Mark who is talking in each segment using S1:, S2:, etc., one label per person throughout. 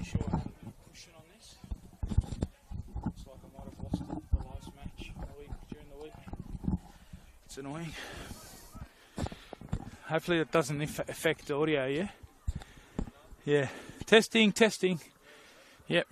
S1: sure I had a bit of cushion on this. Looks like I might have lost the last match during the week. It's annoying. Hopefully it doesn't affect audio, yeah? Yeah. Testing. Yep.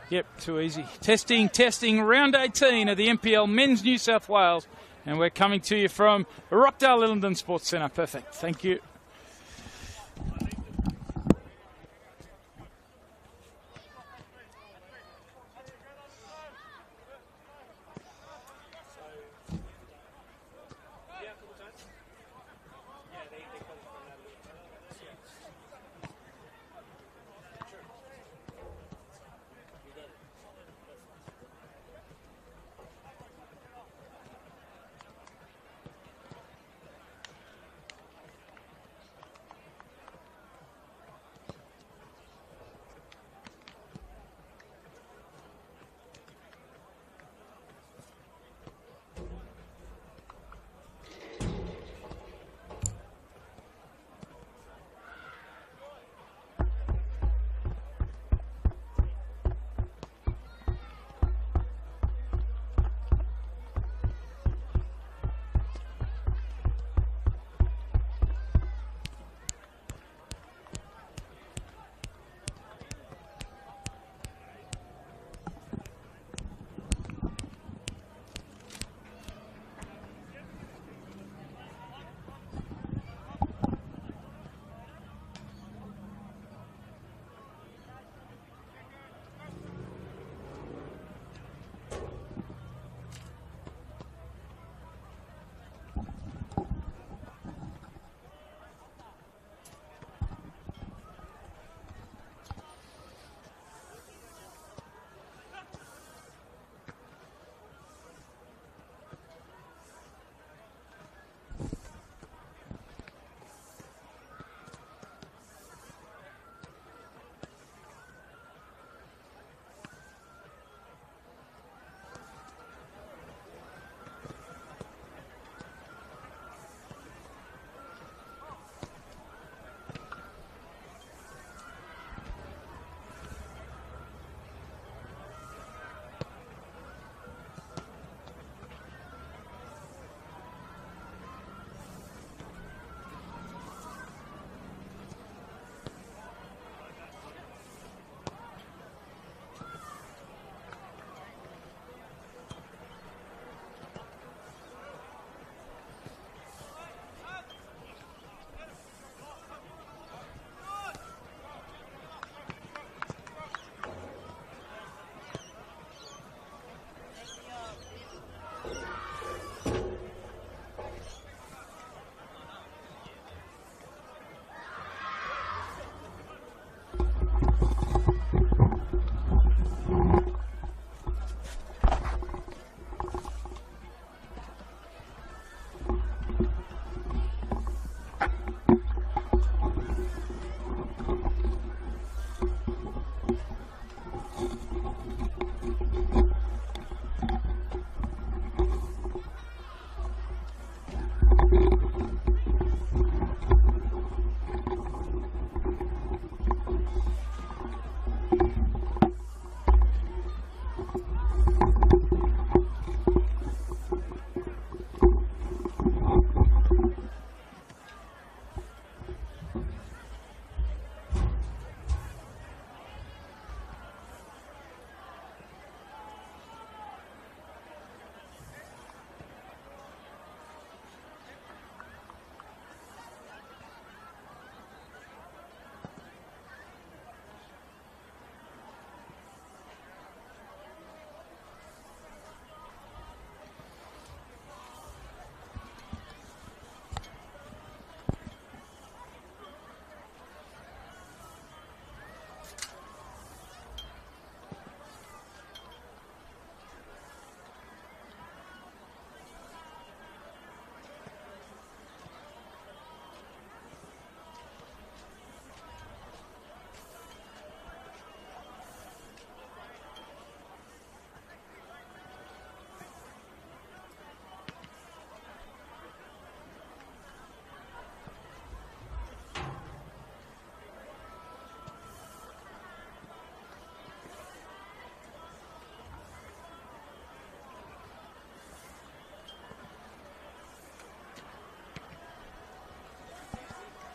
S1: Yep, too easy. Testing, round 18 of the NPL Men's New South Wales. And we're coming to you from Rockdale Ilinden Sports Centre. Perfect, thank you.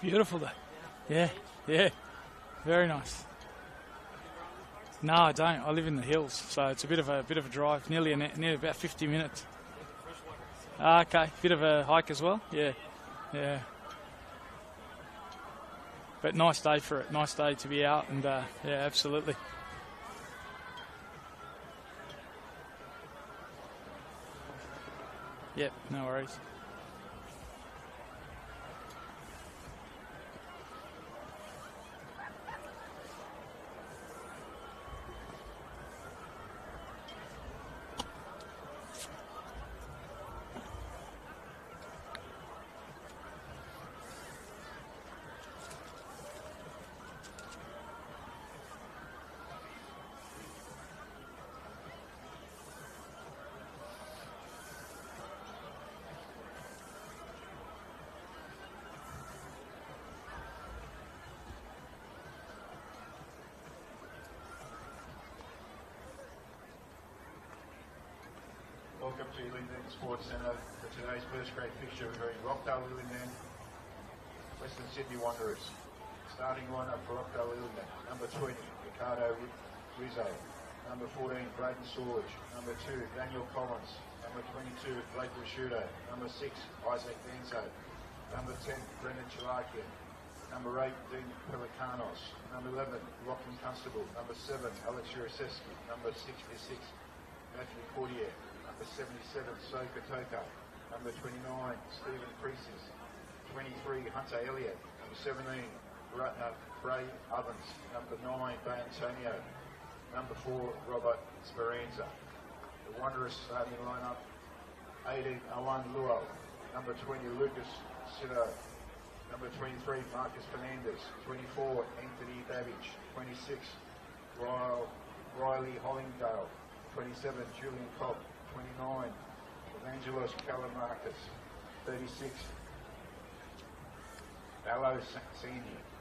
S1: beautiful though. Yeah, yeah. Very nice. No, I don't. I live in the hills, so it's a bit of a drive, nearly about 50 minutes. Okay, bit of a hike as well. Yeah, yeah. But nice day for it. Nice day to be out, and yeah, absolutely. Yep, no worries.
S2: Welcome to Ilinden Sports Centre for today's first grade fixture between Rockdale Ilinden, Western Sydney Wanderers. Starting lineup for Rockdale Ilinden: number 20, Ricardo Rizzo; number 14, Braden Sorge; number 2, Daniel Collins; number 22, Blake Rashudo; number 6, Isaac Benzo; number 10, Brendan Chalakian; number 8, Dean Pelikanos; number 11, Lachlan Constable; number 7, Alex Uriseski; number 66, Matthew Cordier; number 77, Soka Toka; number 29, Stephen Priestis; 23, Hunter Elliott; number 17, Bray Ovens; number 9, Bay Antonio; number 4, Robert Speranza. The Wanderers starting lineup: 18, Awan Luo; number 20, Lucas Sido; number 23, Marcus Fernandez; 24, Anthony Babbage; 26, Riley Hollingdale; 27, Julian Cobb; 29, Evangelos Kalamarcus; 36, Alo Senior;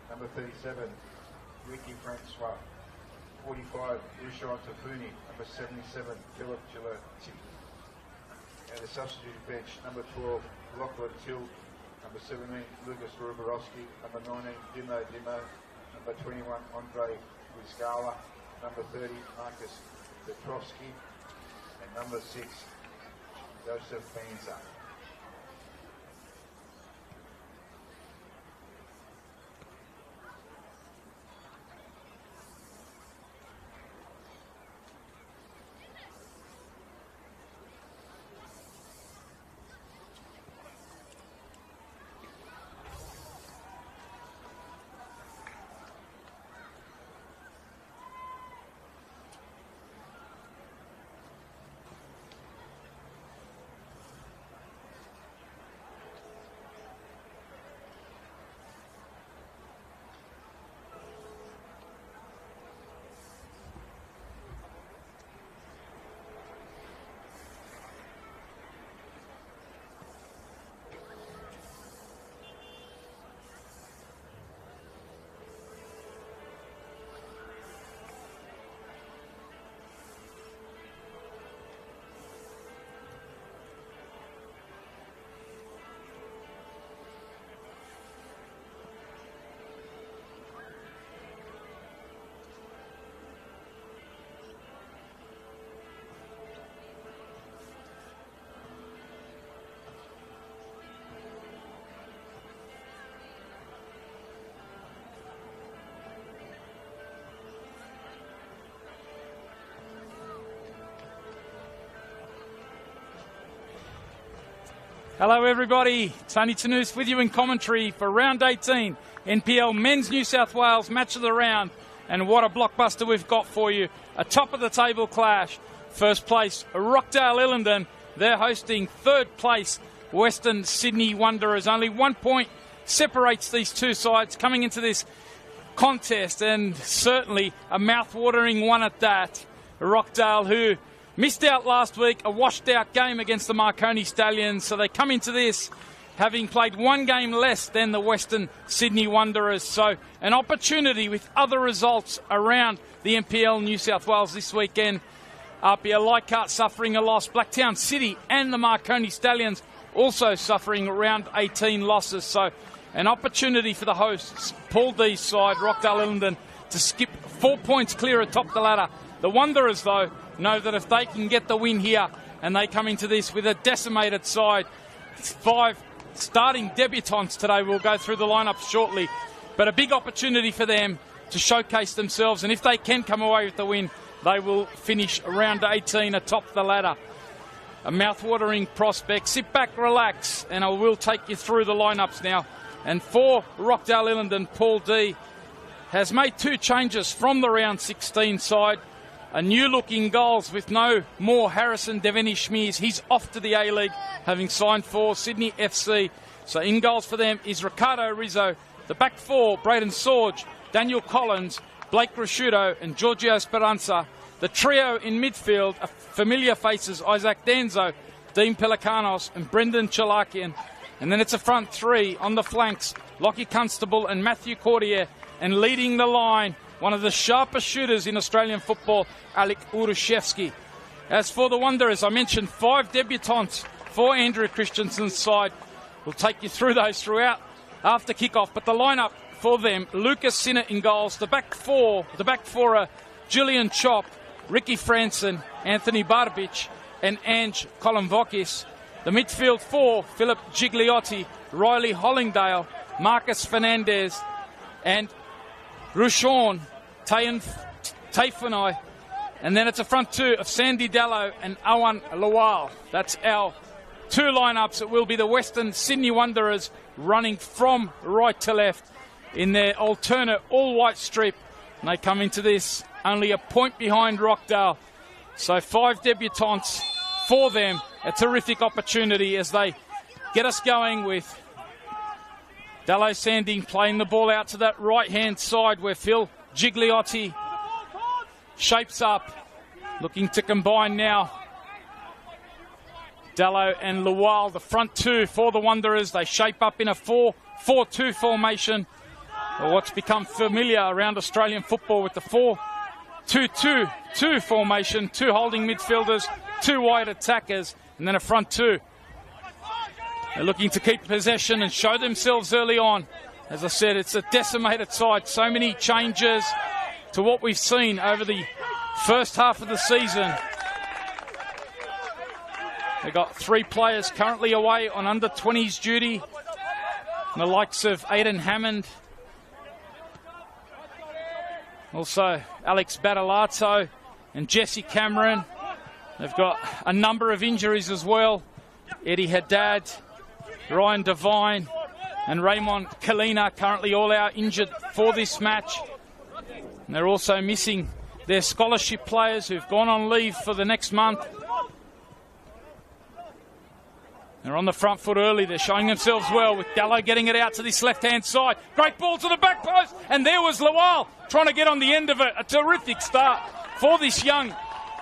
S2: number 37, Ricky Francois; 45, Rushan Tafuni; number 77, Philip Gelati. And the substitute bench: number 12, Lachlan Till; number 17, Lucas Ruborowski; number 19, Dimo; number 21, Andre Rizgala; number 30, Marcus Petrovski; and number 6, Joseph Banza.
S1: Hello everybody, Tony Tanous with you in commentary for round 18, NPL Men's New South Wales Match of the Round. And what a blockbuster we've got for you. A top of the table clash. First place, Rockdale Ilinden. They're hosting third place, Western Sydney Wanderers. Only 1 point separates these two sides coming into this contest, and certainly a mouth-watering one at that. Rockdale, who missed out last week, a washed-out game against the Marconi Stallions, so they come into this having played one game less than the Western Sydney Wanderers. So an opportunity with other results around the NPL New South Wales this weekend. RPL Leichhardt suffering a loss. Blacktown City and the Marconi Stallions also suffering around 18 losses. So an opportunity for the hosts, Paul D's side, Rockdale Ilinden, to skip 4 points clear atop the ladder. The Wanderers, though, know that if they can get the win here and they come into this with a decimated side, 5 starting debutants today. We'll go through the lineups shortly, but a big opportunity for them to showcase themselves, and if they can come away with the win, they will finish round 18 atop the ladder. A mouth-watering prospect. Sit back, relax, and I will take you through the lineups now. And for Rockdale Ilinden, Paul D has made 2 changes from the round 16 side. A new look in goals with no more Harrison Deveni-Schmears. He's off to the A-League, having signed for Sydney FC. So in goals for them is Ricardo Rizzo. The back 4, Braden Sorge, Daniel Collins, Blake Rasciuto and Giorgio Speranza. The trio in midfield are familiar faces, Isaac Danzo, Dean Pelikanos and Brendan Chalakian. And then it's a front 3 on the flanks, Lockie Constable and Matthew Cordier. And leading the line, one of the sharpest shooters in Australian football, Alec Urushevsky. As for the Wanderers, I mentioned 5 debutants for Andrew Christensen's side. We'll take you through those throughout after kickoff, but the lineup for them, Lucas Sinnott in goals. The back four are Julian Chop, Ricky Franson, Anthony Barbic and Ange Kolomvokis. The midfield 4, Philip Gigliotti, Riley Hollingdale, Marcus Fernandez and Rushon Taifunai. And then it's a front 2 of Sandy Dallo and Awan Lawal. That's our 2 lineups. It will be the Western Sydney Wanderers running from right to left in their alternate all-white strip. And they come into this only a point behind Rockdale. So 5 debutants for them. A terrific opportunity as they get us going with Dallo Sanding playing the ball out to that right-hand side where Phil Gigliotti shapes up, looking to combine now. Dallo and Lawal, the front 2 for the Wanderers. They shape up in a 4-4-2 formation, or what's become familiar around Australian football with the 4-2-2-2 formation. 2 holding midfielders, 2 wide attackers, and then a front 2. They're looking to keep possession and show themselves early on. As I said, it's a decimated side. So many changes to what we've seen over the first half of the season. They've got 3 players currently away on under-20s duty. And the likes of Aidan Hammond. Also Alex Battalato and Jesse Cameron. They've got a number of injuries as well. Eddie Haddad, Ryan Devine and Raymond Kalina currently all out injured for this match. And they're also missing their scholarship players who've gone on leave for the next month. They're on the front foot early. They're showing themselves well with Dallo getting it out to this left-hand side. Great ball to the back post. And there was Lawal trying to get on the end of it. A terrific start for this young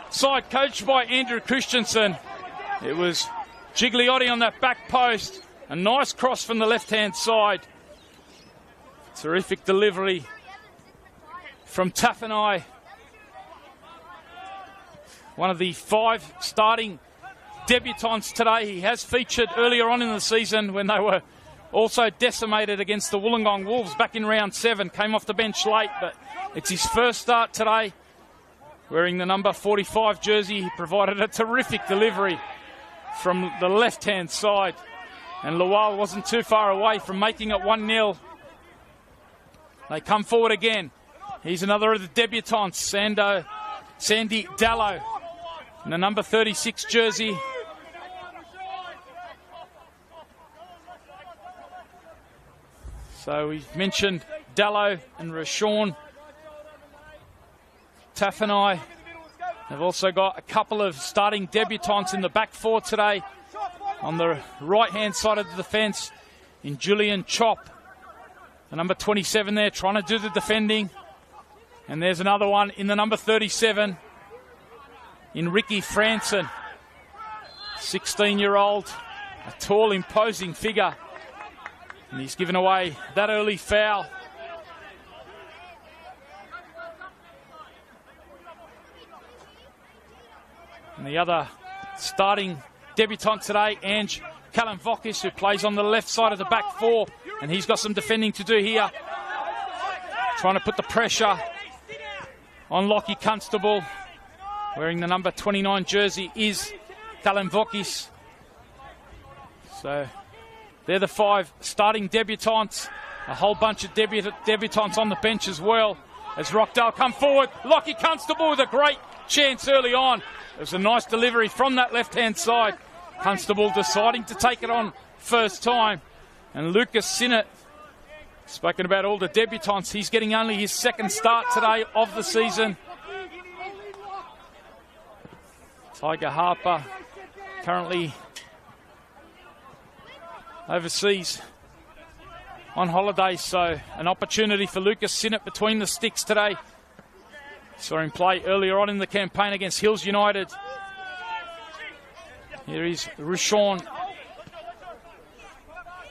S1: side coached by Andrew Christensen. It was Gigliotti on that back post. A nice cross from the left-hand side. Terrific delivery from Taffanai. One of the 5 starting debutants today. He has featured earlier on in the season when they were also decimated against the Wollongong Wolves back in round 7. Came off the bench late, but it's his first start today. Wearing the number 45 jersey, he provided a terrific delivery from the left-hand side. And Lawal wasn't too far away from making it 1-0. They come forward again. He's another of the debutants, Sandy Dallo, in the number 36 jersey. So we've mentioned Dallo and Rashawn Taffanai. They've also got a couple of starting debutants in the back 4 today. On the right-hand side of the defence in Julian Chop. The number 27 there trying to do the defending. And there's another one in the number 37 in Ricky Franson. 16-year-old, a tall, imposing figure. And he's given away that early foul. And the other starting debutant today, Ange Callum Vokis, who plays on the left side of the back four, and he's got some defending to do here. Trying to put the pressure on Lockie Constable. Wearing the number 29 jersey is Callum Vokis. So they're the 5 starting debutants. A whole bunch of debutants on the bench as well. As Rockdale come forward, Lockie Constable with a great chance early on. It was a nice delivery from that left-hand side. Constable deciding to take it on first time. And Lucas Sinnott, spoken about all the debutants, he's getting only his second start today of the season. Tiger Harper currently overseas on holiday, so an opportunity for Lucas Sinnott between the sticks today. Saw him play earlier on in the campaign against Hills United. Here is Rushawn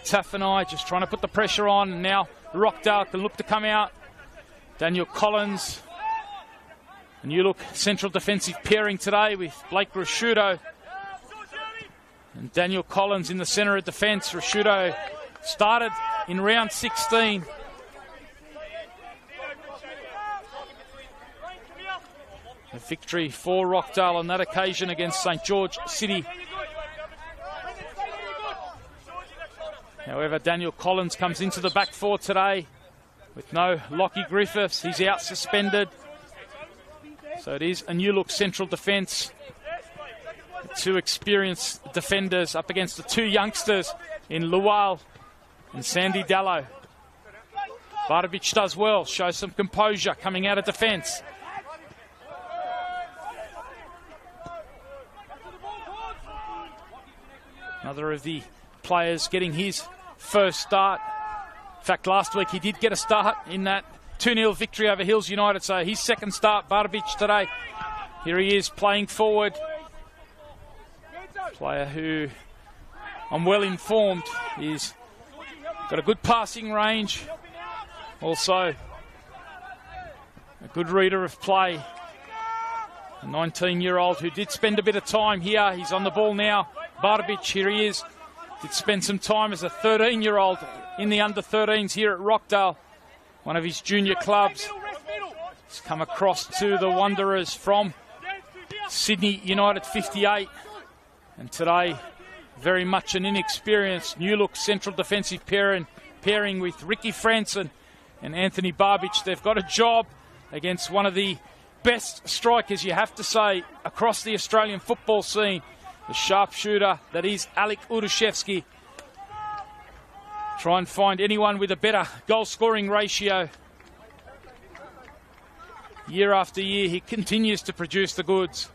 S1: Taffanai just trying to put the pressure on. And now Rockdale can look to come out. Daniel Collins. And you look central defensive pairing today with Blake Rashudo and Daniel Collins in the centre of defence. Rashudo started in round 16. A victory for Rockdale on that occasion against St George City. However, Daniel Collins comes into the back four today with no Lockie Griffiths. He's out suspended. So it is a new look central defence. 2 experienced defenders up against the 2 youngsters in Lual and Sandy Dallow. Bartovic does well, shows some composure coming out of defence. Another of the players getting his first start. In fact, last week he did get a start in that 2-0 victory over Hills United, so his second start, Bartovic, today. Here he is playing forward. Player who, I'm well informed, is got a good passing range. Also, a good reader of play. A 19-year-old who did spend a bit of time here. He's on the ball now. Bartovic, here he is. Did spend some time as a 13-year-old in the under-13s here at Rockdale, one of his junior clubs. He's come across to the Wanderers from Sydney United 58. And today, very much an inexperienced new-look central defensive pairing with Ricky Franson and Anthony Barbic. They've got a job against one of the best strikers, you have to say, across the Australian football scene. The sharpshooter that is Alek Urushevsky. Try and find anyone with a better goal-scoring ratio. Year after year, he continues to produce the goods.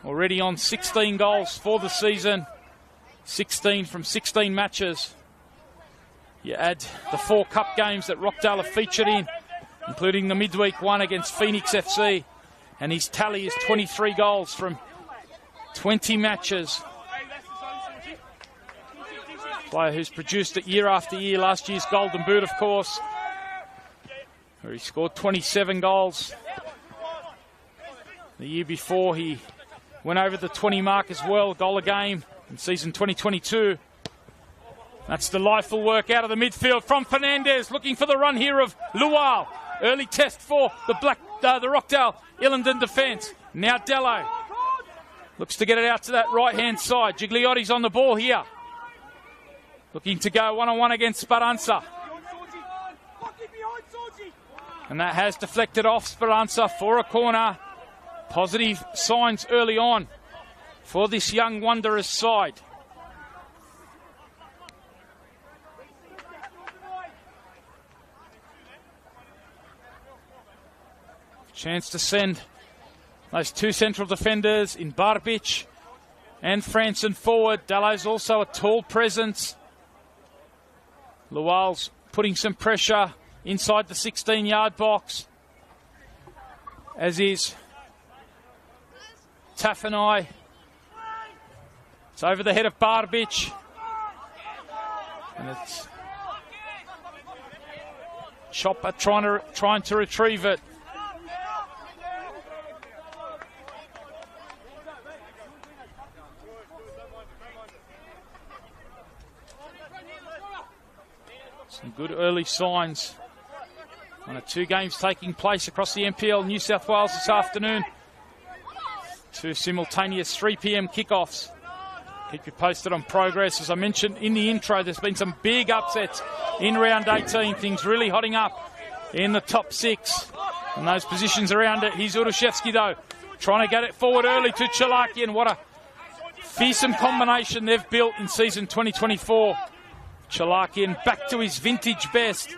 S1: Already on 16 goals for the season. 16 from 16 matches. You add the 4 cup games that Rockdale have featured in, including the midweek one against Phoenix FC. And his tally is 23 goals from 20 matches. Player who's produced it year after year. Last year's Golden Boot, of course, where he scored 27 goals. The year before, he went over the 20 mark as well, goal a game in season 2022. That's delightful work out of the midfield from Fernandez, looking for the run here of Lual. Early test for the Rockdale Ilinden defence. Now Dello looks to get it out to that right-hand side. Gigliotti's on the ball here. Looking to go one-on-one against Speranza. And that has deflected off Speranza for a corner. Positive signs early on for this young Wanderers side. Chance to send those 2 central defenders in Barbic and Franson forward. Dallo's also a tall presence. Lual's putting some pressure inside the 16-yard box, as is Taffanai. It's over the head of Barbic. And it's Chopper trying to retrieve it. good early signs. One of 2 games taking place across the NPL New South Wales this afternoon. 2 simultaneous 3 p.m. kickoffs. Keep you posted on progress. As I mentioned in the intro, there's been some big upsets in round 18. Things really hotting up in the top 6. And those positions around it. Here's Urushevsky, though, trying to get it forward early to Chalakian. What a fearsome combination they've built in season 2024. Chalakian back to his vintage best.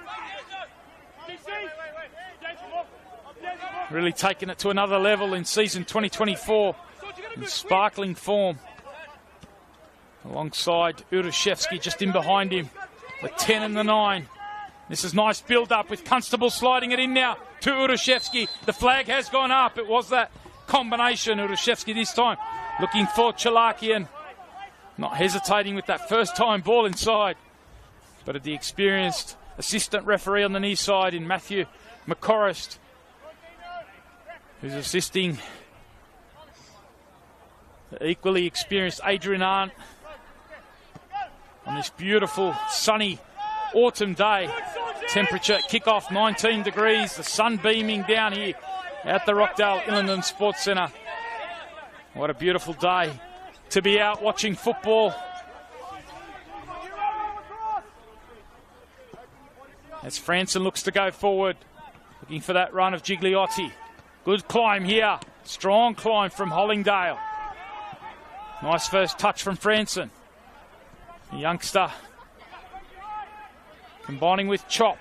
S1: Really taking it to another level in season 2024 in sparkling form. Alongside Urushevsky just in behind him, the 10 and the 9. This is nice build-up with Constable sliding it in now to Urushevsky. The flag has gone up. It was that combination. Urushevsky this time looking for Chalakian. Not hesitating with that first-time ball inside. But the experienced assistant referee on the near side in Matthew McCorrist, who's assisting the equally experienced Adrian Arndt on this beautiful sunny autumn day. Temperature kick-off 19 degrees, the sun beaming down here at the Rockdale Ilinden Sports Centre. What a beautiful day to be out watching football. As Franson looks to go forward, looking for that run of Gigliotti. Good climb here. Strong climb from Hollingdale. Nice first touch from Franson. The youngster combining with Chop.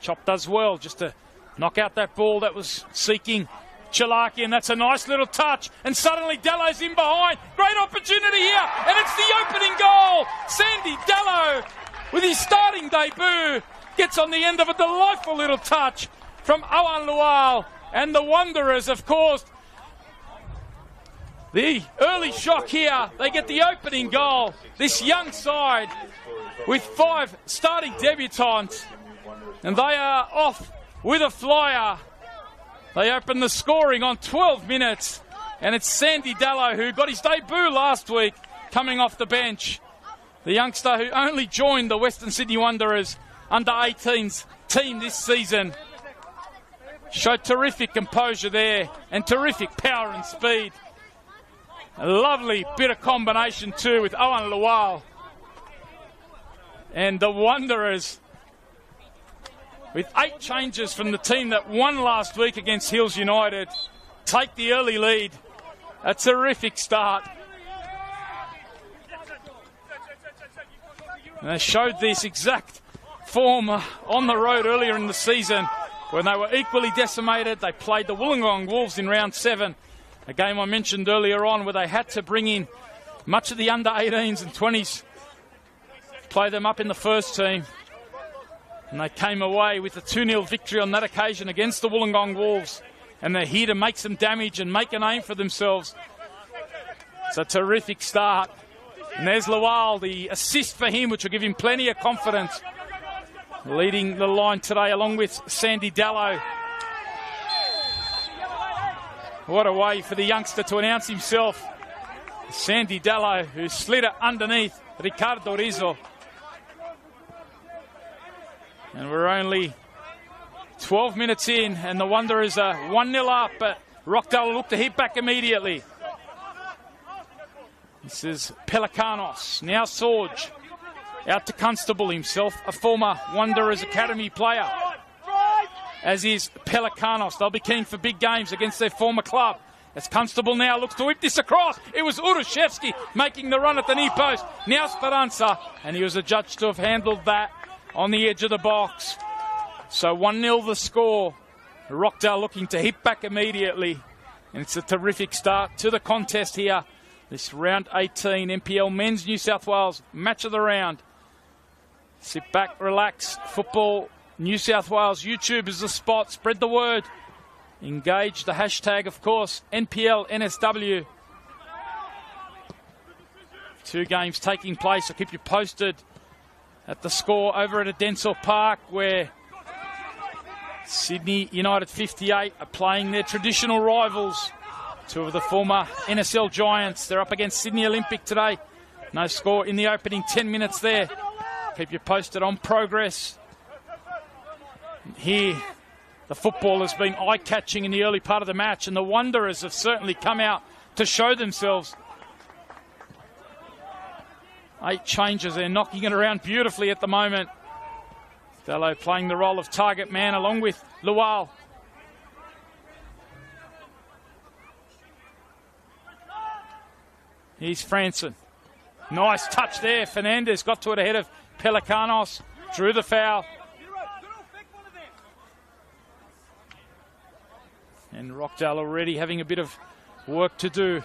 S1: Chop does well just to knock out that ball that was seeking Chalakian. That's a nice little touch. And suddenly Dello's in behind. Great opportunity here. And it's the opening goal. Sandy Dello, with his starting debut, gets on the end of a delightful little touch from Owen Lual. And the Wanderers, of course, the early shock here. They get the opening goal. This young side with 5 starting debutants. And they are off with a flyer. They open the scoring on 12 minutes. And it's Sandy Dello, who got his debut last week, coming off the bench. The youngster who only joined the Western Sydney Wanderers under-18s team this season. Showed terrific composure there and terrific power and speed. A lovely bit of combination too with Owen Lual. And the Wanderers, with 8 changes from the team that won last week against Hills United, take the early lead. A terrific start. And they showed this exact form on the road earlier in the season when they were equally decimated. They played the Wollongong Wolves in round 7, a game I mentioned earlier on where they had to bring in much of the under-18s and 20s, play them up in the first team. And they came away with a 2-0 victory on that occasion against the Wollongong Wolves. And they're here to make some damage and make a name for themselves. It's a terrific start. And there's Lual, the assist for him, which will give him plenty of confidence. Leading the line today along with Sandy Dello. What a way for the youngster to announce himself. Sandy Dello, who slid it underneath Ricardo Rizzo. And we're only 12 minutes in, and the Wanderers are 1-0 up, but Rockdale will look to hit back immediately. This is Pelikanos, now Sorge. Out to Constable himself, a former Wanderers Academy player. As is Pelikanos. They'll be keen for big games against their former club. As Constable now looks to whip this across. It was Urushevsky making the run at the near post. Now Speranza, and he was adjudged to have handled that on the edge of the box. So 1-0 the score. Rockdale looking to hit back immediately. And it's a terrific start to the contest here. This round 18 NPL Men's New South Wales match of the round. Sit back, relax. Football New South Wales YouTube is the spot. Spread the word. Engage the hashtag, of course, NPL NSW. 2 games taking place. I'll keep you posted at the score over at Adensor Park, where Sydney United 58 are playing their traditional rivals. 2 of the former NSL Giants. They're up against Sydney Olympic today. No score in the opening 10 minutes there. Keep you posted on progress. Here, the football has been eye-catching in the early part of the match, and the Wanderers have certainly come out to show themselves. 8 changes. They're knocking it around beautifully at the moment. Dello playing the role of target man along with Lual. Here's Franson. Nice touch there. Fernandez got to it ahead of Pelicanos. Drew the foul. And Rockdale already having a bit of work to do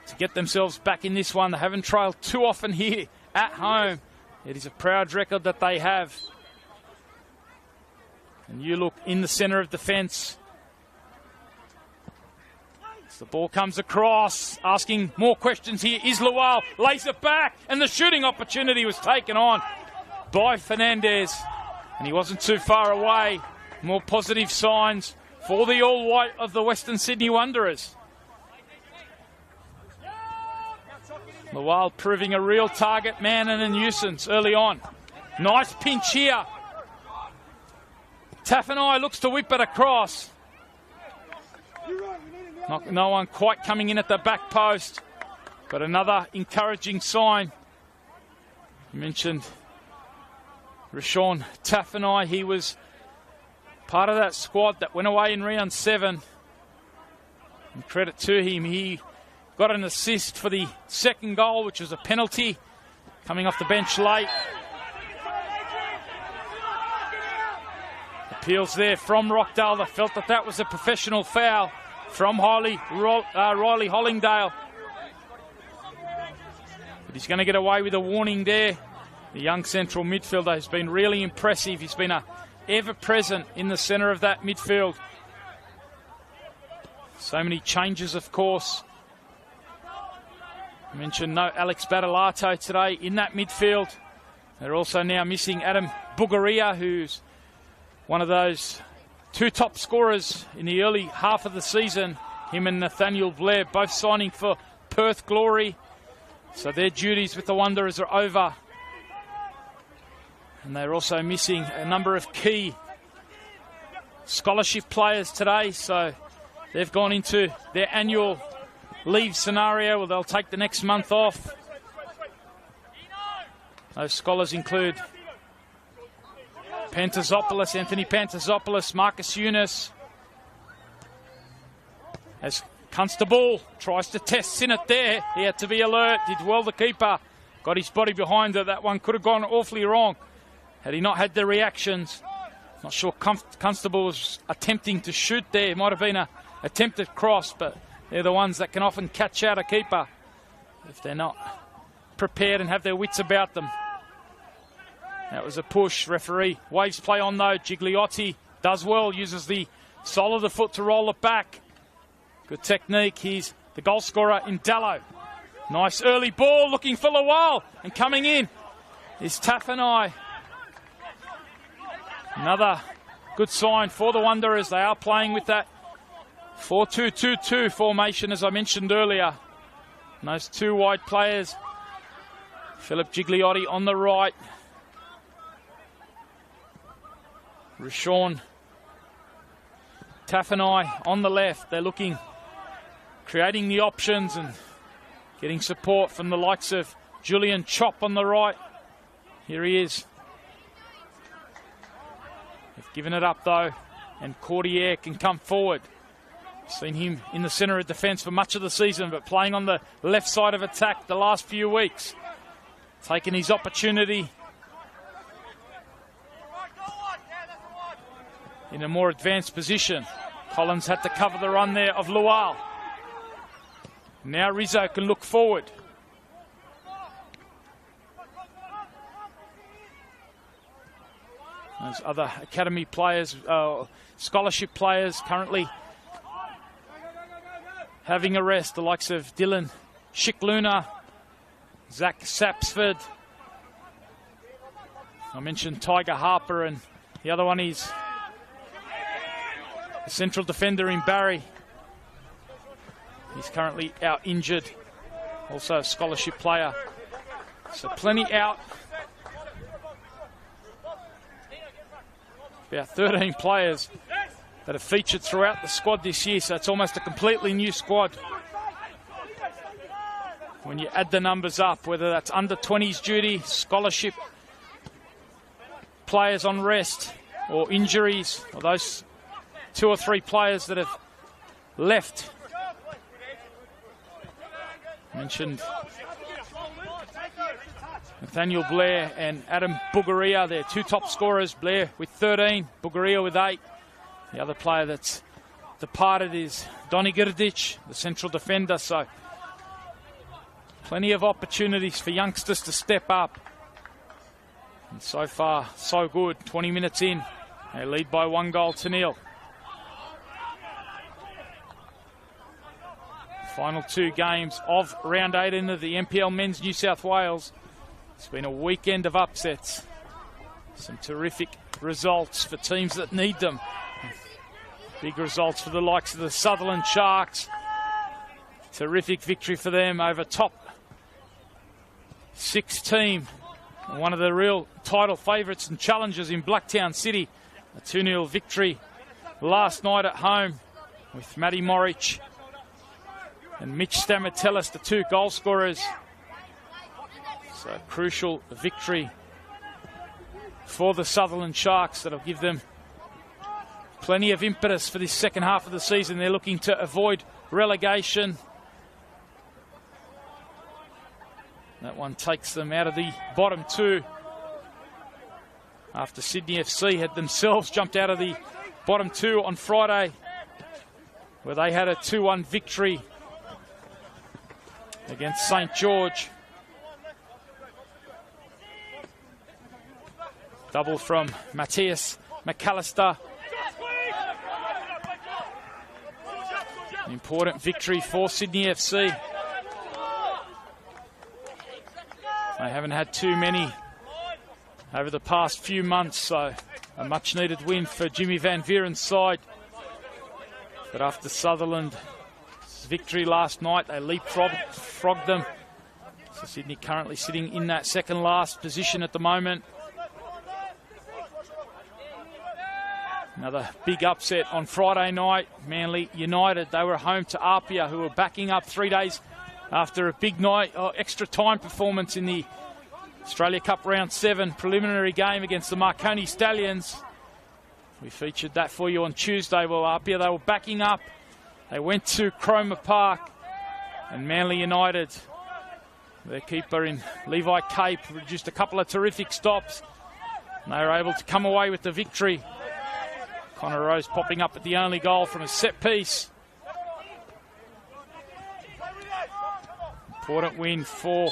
S1: to get themselves back in this one. They haven't trailed too often here at home. It is a proud record that they have. And you look in the centre of defence. As the ball comes across, asking more questions here is Lual. Lays it back, and the shooting opportunity was taken on by Fernandez. And he wasn't too far away. More positive signs for the all-white of the Western Sydney Wanderers. Lual proving a real target man and a nuisance early on. Nice pinch here. Taffanai looks to whip it across. No one quite coming in at the back post, but another encouraging sign. I mentioned Rashawn Taffanai. He was part of that squad that went away in round 7. And credit to him, he got an assist for the second goal, which was a penalty, coming off the bench late. Appeals there from Rockdale. They felt that that was a professional foul from Riley Hollingdale. But he's going to get away with a warning there. The young central midfielder has been really impressive. He's been ever-present in the centre of that midfield. So many changes, of course. I mentioned no Alex Badalato today in that midfield. They're also now missing Adam Bugaria, who's one of those 2 top scorers in the early half of the season. Him and Nathaniel Blair both signing for Perth Glory. So their duties with the Wanderers are over. And they're also missing a number of key scholarship players today. So they've gone into their annual leave scenario where they'll take the next month off. Those scholars include Anthony Pantazopoulos, Marcus Eunice. As Constable tries to test Sinnott there, he had to be alert. Did well, the keeper. Got his body behind it. That one could have gone awfully wrong had he not had the reactions. Not sure Constable was attempting to shoot there. It might have been an attempted cross, but they're the ones that can often catch out a keeper if they're not prepared and have their wits about them. That was a push. Referee waves play on though. Gigliotti does well, uses the sole of the foot to roll it back. Good technique. He's the goal scorer in Dallo. Nice early ball, looking for Lual, and coming in is Taffanai. Another good sign for the Wanderers. They are playing with that 4-2-2-2 formation, as I mentioned earlier. And those 2 wide players, Philip Gigliotti on the right, Rashawn Taffanai on the left. They're looking, creating the options and getting support from the likes of Julian Chop on the right. Here he is. They've given it up though, and Cordier can come forward. Seen him in the centre of defence for much of the season, but playing on the left side of attack the last few weeks. Taking his opportunity in a more advanced position. Collins had to cover the run there of Lual. Now Rizzo can look forward. Those other academy players, scholarship players currently having a rest. The likes of Dylan Schickluna, Zach Sapsford. I mentioned Tiger Harper, and the other one is the central defender in Barry. He's currently out injured. Also a scholarship player. So plenty out about 13 players that have featured throughout the squad this year, so it's almost a completely new squad. When you add the numbers up, whether that's under 20s duty, scholarship, players on rest or injuries, or those 2 or 3 players that have left. Mentioned Nathaniel Blair and Adam Bugaria, their 2 top scorers. Blair with 13, Bugaria with 8. The other player that's departed is Donny Girdic, the central defender. So plenty of opportunities for youngsters to step up. And so far, so good. 20 minutes in, they lead by 1-0. Final 2 games of round 18 of the NPL Men's New South Wales. It's been a weekend of upsets. Some terrific results for teams that need them. Big results for the likes of the Sutherland Sharks. Terrific victory for them over top 6 team. One of the real title favourites and challengers in Blacktown City. A 2-0 victory last night at home with Matty Morich and Mitch Stamatellis, the 2 goal scorers. So a crucial victory for the Sutherland Sharks that'll give them plenty of impetus for this second half of the season. They're looking to avoid relegation. That one takes them out of the bottom 2 after Sydney FC had themselves jumped out of the bottom 2 on Friday, where they had a 2-1 victory against St George. Double from Matthias McAllister. An important victory for Sydney FC. They haven't had too many over the past few months, so a much needed win for Jimmy Van Vieren's side. But after Sutherland's victory last night, they leapfrogged them. So Sydney currently sitting in that second last position at the moment. Another big upset on Friday night. Manly United, they were home to Apia, who were backing up 3 days after a big night, extra time performance in the Australia Cup Round 7 preliminary game against the Marconi Stallions. We featured that for you on Tuesday. Well, Apia, they were backing up. They went to Cromer Park, and Manly United, their keeper in Levi Cape, produced a couple of terrific stops, and they were able to come away with the victory. Connor Rose popping up at the only goal from a set piece. Important win for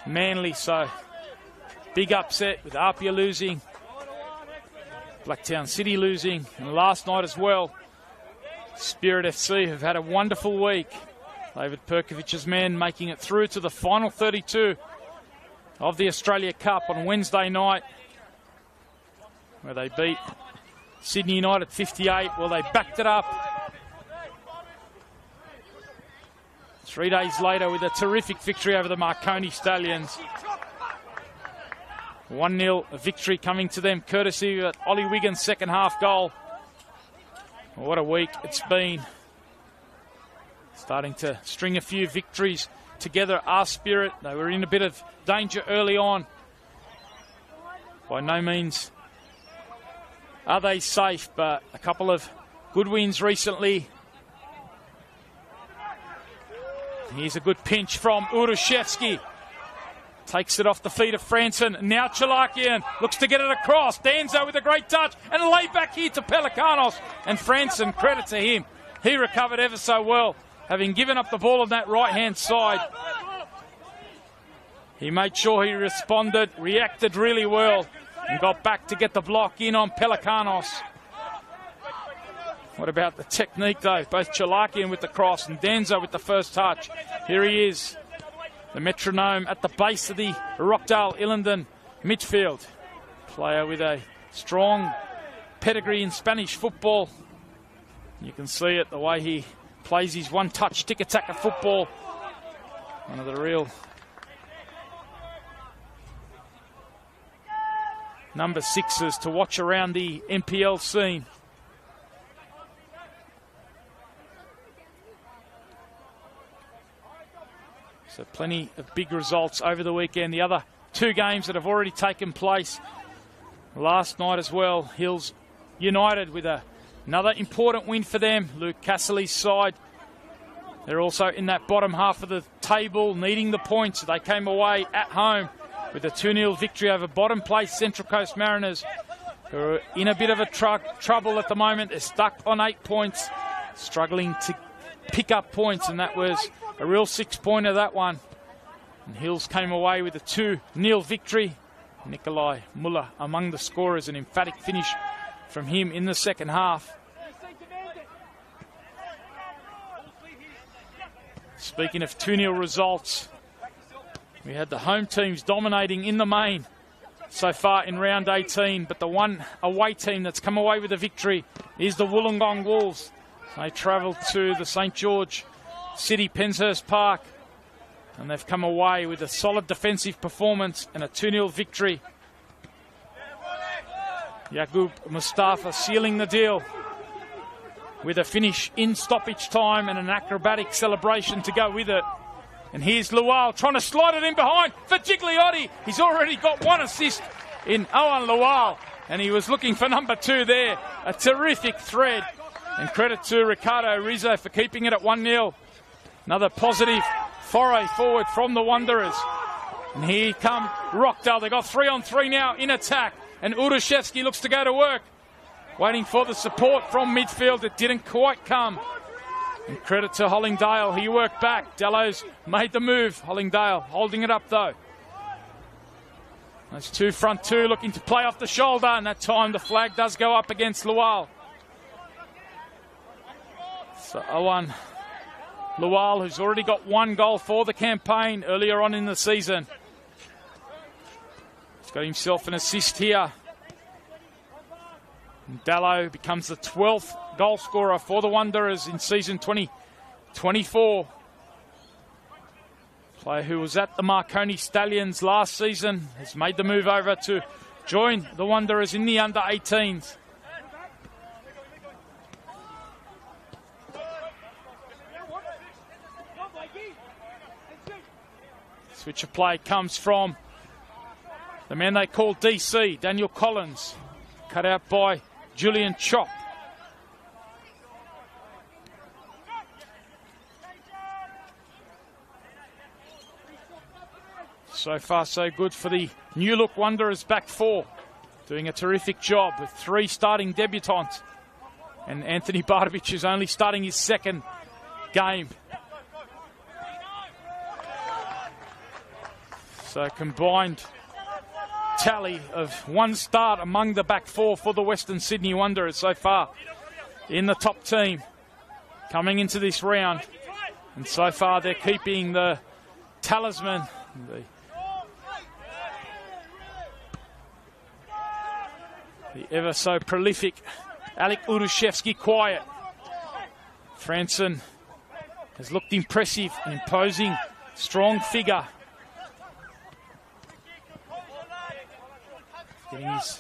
S1: Manly, so big upset with Apia losing, Blacktown City losing, and last night as well, Spirit FC have had a wonderful week. David Perkovic's men making it through to the final 32 of the Australia Cup on Wednesday night, where they beat Sydney United 58. Well, they backed it up 3 days later with a terrific victory over the Marconi Stallions. 1-0 victory coming to them courtesy of Ollie Wiggins' second half goal. What a week it's been. Starting to string a few victories together. Our Spirit, they were in a bit of danger early on. By no means are they safe, but a couple of good wins recently. Here's a good pinch from Urushevsky. Takes it off the feet of Franson. Now Chalakian looks to get it across. Danzo with a great touch and lay back here to Pelikanos. And Franson, credit to him, he recovered ever so well, having given up the ball on that right-hand side. He made sure he responded, reacted really well, and got back to get the block in on Pelikanos. What about the technique, though? Both Chalakian with the cross and Danzo with the first touch. Here he is, the metronome at the base of the Rockdale Ilinden midfield. Player with a strong pedigree in Spanish football. You can see it, the way he plays his one-touch tick-attack football. One of the real number 6s to watch around the NPL scene. So plenty of big results over the weekend. The other two games that have already taken place last night as well. Hills United with another important win for them. Luke Cassily's side. They're also in that bottom half of the table, needing the points. They came away at home with a 2-0 victory over bottom place Central Coast Mariners, who are in a bit of a trouble at the moment. They're stuck on 8 points, struggling to pick up points, and that was a real 6-pointer, that one. And Hills came away with a 2-0 victory. Nikolai Muller among the scorers, an emphatic finish from him in the second half. Speaking of 2-0 results, we had the home teams dominating in the main so far in round 18, but the one away team that's come away with a victory is the Wollongong Wolves. They travelled to the St George City Penshurst Park, and they've come away with a solid defensive performance and a 2-0 victory. Yaqub Mustafa sealing the deal with a finish in stoppage time and an acrobatic celebration to go with it. And here's Lual trying to slide it in behind for Gigliotti. He's already got one assist in Owen Lual, and he was looking for number 2 there. A terrific thread. And credit to Ricardo Rizzo for keeping it at 1-0. Another positive foray forward from the Wanderers. And here come Rockdale. They've got 3-on-3 now in attack. And Urushevsky looks to go to work, waiting for the support from midfield. It didn't quite come. And credit to Hollingdale. He worked back. Dello's made the move. Hollingdale holding it up, though. Those two front two looking to play off the shoulder. And that time the flag does go up against Lual. So Owen Lual, who's already got 1 goal for the campaign earlier on in the season. He's got himself an assist here. And Dallo becomes the 12th goal scorer for the Wanderers in season 2024. Player who was at the Marconi Stallions last season has made the move over to join the Wanderers in the under-18s. Switch of play comes from the man they call DC, Daniel Collins. Cut out by Julian Chop. So far, so good for the New Look Wanderers back 4. Doing a terrific job with 3 starting debutants. And Anthony Bartovich is only starting his 2nd game. So combined tally of 1 start among the back 4 for the Western Sydney Wanderers so far in the top team coming into this round. And so far they're keeping the talisman, the ever so prolific Alek Urushevsky quiet. Franson has looked impressive, an imposing, strong figure. Getting his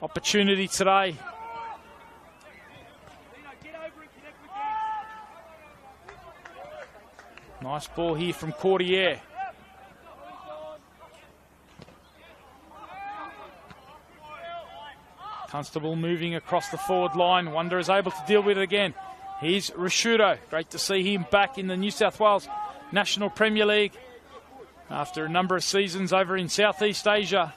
S1: opportunity today. Nice ball here from Cordier. Constable moving across the forward line. Wanderers able to deal with it again. Here's Rashudo. Great to see him back in the New South Wales National Premier League after a number of seasons over in Southeast Asia.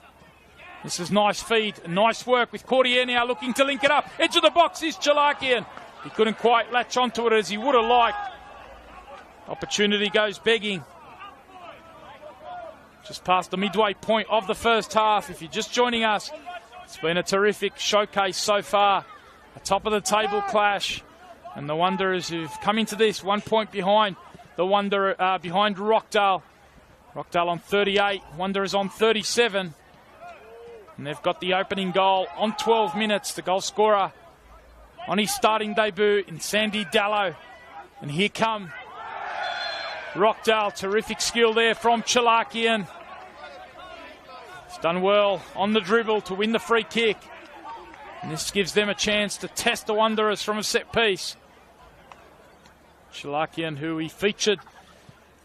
S1: This is nice feed, nice work with Cordier now looking to link it up. Edge of the box is Chalakian. He couldn't quite latch onto it as he would have liked. Opportunity goes begging. Just past the midway point of the first half. If you're just joining us, it's been a terrific showcase so far. A top of the table clash. And the Wanderers who've come into this 1 point behind behind Rockdale. Rockdale on 38, Wanderers on 37. And they've got the opening goal on 12 minutes. The goal scorer on his starting debut in Sandy Dallo. And here come Rockdale. Terrific skill there from Chalakian. He's done well on the dribble to win the free kick. And this gives them a chance to test the Wanderers from a set piece. Chalakian, who we featured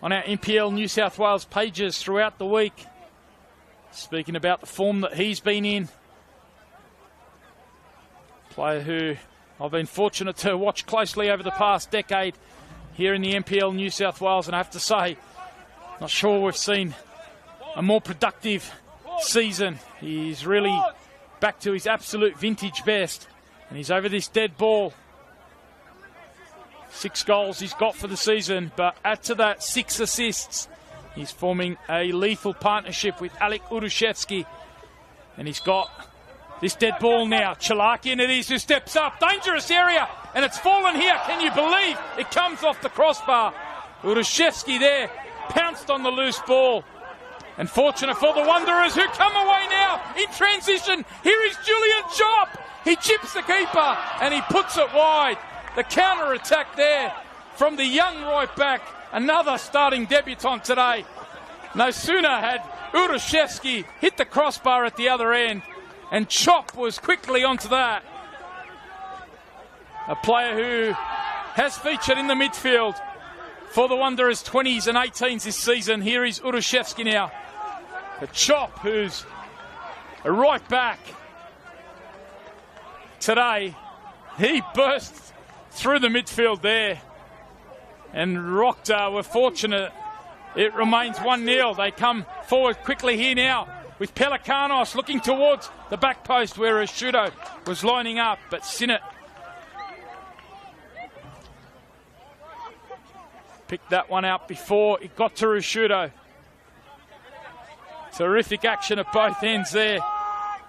S1: on our NPL New South Wales pages throughout the week, speaking about the form that he's been in. Player who I've been fortunate to watch closely over the past decade here in the NPL New South Wales, and I have to say, not sure we've seen a more productive season. He's really back to his absolute vintage best, and he's over this dead ball. 6 goals he's got for the season, but add to that 6 assists. He's forming a lethal partnership with Alek Urushevsky, and he's got this dead ball now. Chalakian it is who steps up. Dangerous area, and it's fallen here. Can you believe it comes off the crossbar? Urushevsky there pounced on the loose ball. And fortunate for the Wanderers, who come away now in transition. Here is Julian Chop. He chips the keeper and he puts it wide. The counter-attack there from the young right back. Another starting debutant today. No sooner had Urushevsky hit the crossbar at the other end, and Chop was quickly onto that. A player who has featured in the midfield for the Wanderers 20s and 18s this season. Here is Urushevsky now. The Chop, who's a right back today, he burst through the midfield there. And Rockdale were fortunate. It remains 1-0. They come forward quickly here now with Pelikanos looking towards the back post where Rashudo was lining up, but Sinnott picked that one out before it got to Rashudo. Terrific action at both ends there.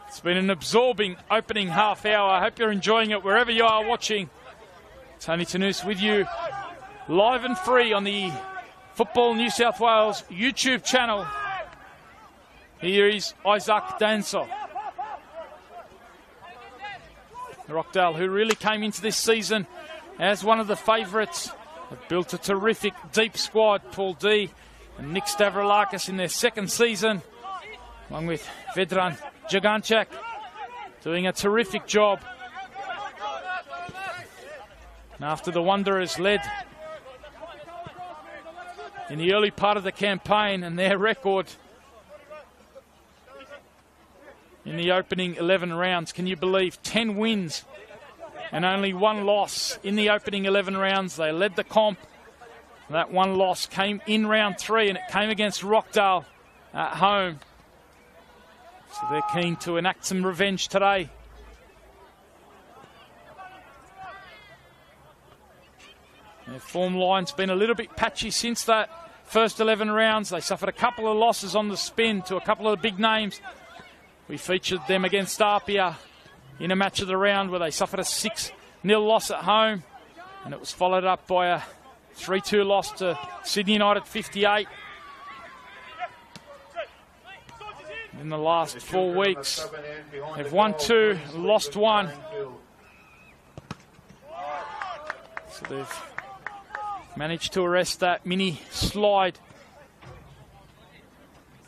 S1: It's been an absorbing opening half hour. I hope you're enjoying it wherever you are watching. Tony Tanous with you live and free on the Football New South Wales YouTube channel. Here is Isaac Danso. Rockdale, who really came into this season as one of the favourites, have built a terrific deep squad. Paul D and Nick Stavroulakis in their second season, along with Vedran Jaganchak, doing a terrific job. And after the Wanderers led in the early part of the campaign, and their record in the opening 11 rounds, can you believe 10 wins and only 1 loss in the opening 11 rounds? They led the comp. That 1 loss came in round 3, and it came against Rockdale at home. So they're keen to enact some revenge today. Their form line's been a little bit patchy since that first 11 rounds. They suffered a couple of losses on the spin to a couple of the big names. We featured them against Apia in a match of the round where they suffered a 6-0 loss at home, and it was followed up by a 3-2 loss to Sydney United 58. In the last 4 weeks, they've won 2, lost 1. So they've managed to arrest that mini slide.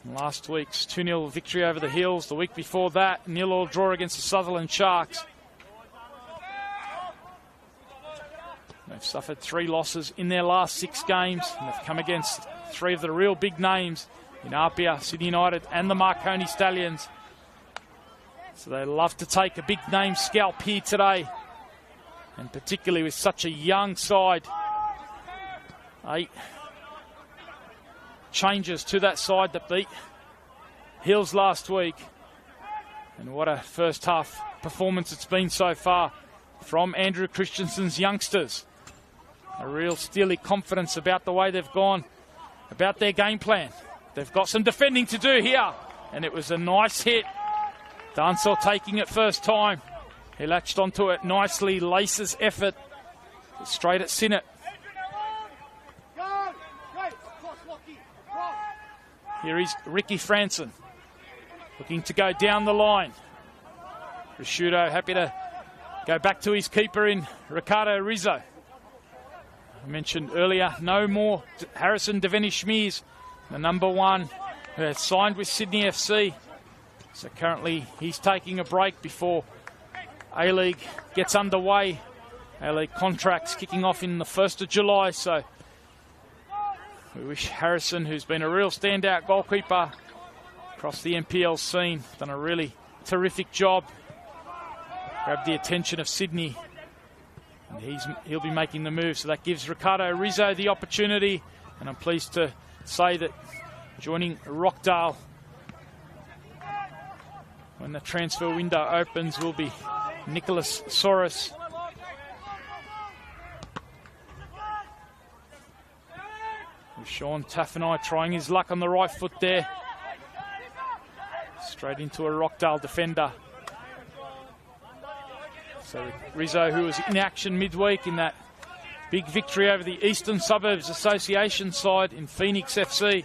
S1: Last week's 2-0 victory over the Hills. The week before that, 0-0 draw against the Sutherland Sharks. They've suffered 3 losses in their last 6 games, and they've come against 3 of the real big names in Apia, Sydney United and the Marconi Stallions. So they love to take a big name scalp here today, and particularly with such a young side. 8 changes to that side that beat Hills last week. And what a first half performance it's been so far from Andrew Christensen's youngsters. A real steely confidence about the way they've gone about their game plan. They've got some defending to do here, and it was a nice hit. Dansel taking it first time. He latched onto it nicely. Lace's effort straight at Sinnott. Here is Ricky Franson looking to go down the line. Rashudo happy to go back to his keeper in Ricardo Rizzo. I mentioned earlier, no more Harrison Deveni-Schmeers, the number 1 who has signed with Sydney FC. So currently he's taking a break before A-League gets underway. A-League contracts kicking off in the 1st of July, so we wish Harrison, who's been a real standout goalkeeper across the NPL scene, done a really terrific job, grabbed the attention of Sydney, and he'll be making the move. So that gives Ricardo Rizzo the opportunity, and I'm pleased to say that joining Rockdale when the transfer window opens will be Nicholas Soros. With Sean Taffanai trying his luck on the right foot there. Straight into a Rockdale defender. So Rizzo, who was in action midweek in that big victory over the Eastern Suburbs Association side in Phoenix FC.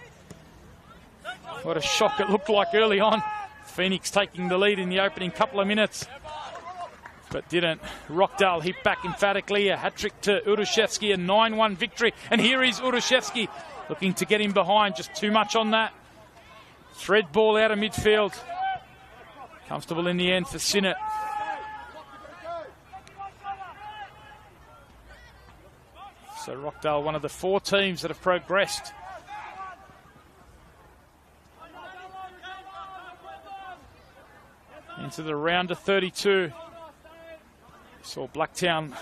S1: What a shock it looked like early on. Phoenix taking the lead in the opening couple of minutes, but didn't. Rockdale hit back emphatically. A hat-trick to Urushevsky, a 9-1 victory. And here is Urushevsky looking to get him behind. Just too much on that. Thread ball out of midfield. Comfortable in the end for Sinnott. So Rockdale, one of the 4 teams that have progressed. Into the round of 32. Saw Blacktown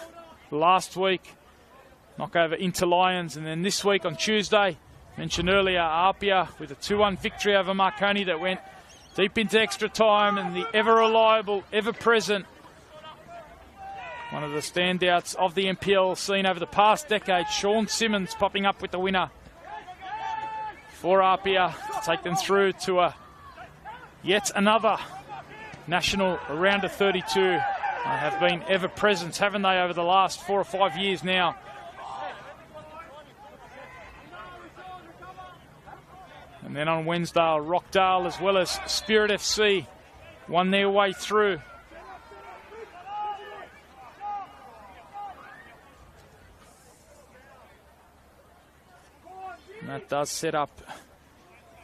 S1: last week knock over Inter Lions, and then this week on Tuesday, mentioned earlier, Apia with a 2-1 victory over Marconi that went deep into extra time, and the ever-reliable, ever-present, one of the standouts of the NPL scene over the past decade, Sean Simmons popping up with the winner for Apia to take them through to yet another national round of 32. They have been ever-present, haven't they, over the last 4 or 5 years now. And then on Wednesday, Rockdale as well as Spirit FC won their way through. And that does set up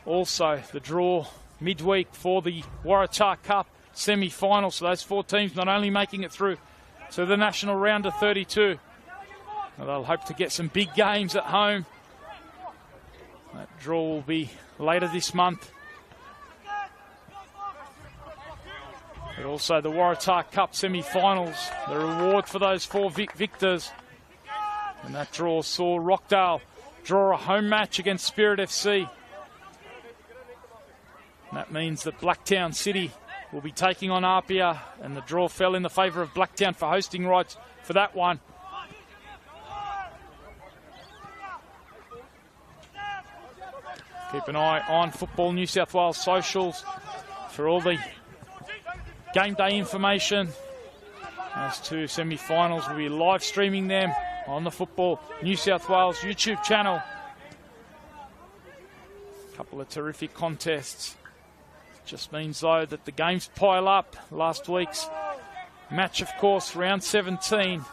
S1: also the draw midweek for the Waratah Cup semi-final. So those 4 teams not only making it through to the national round of 32, they'll hope to get some big games at home. That draw will be later this month. But also the Waratah Cup semi-finals, the reward for those 4 victors. And that draw saw Rockdale draw a home match against Spirit FC. And that means that Blacktown City will be taking on Apia, and the draw fell in the favour of Blacktown for hosting rights for that one. Keep an eye on Football New South Wales socials for all the game day information. Those 2 semi-finals, will be live streaming them on the Football New South Wales YouTube channel. A couple of terrific contests. Just means, though, that the games pile up. Last week's match, of course, round 17,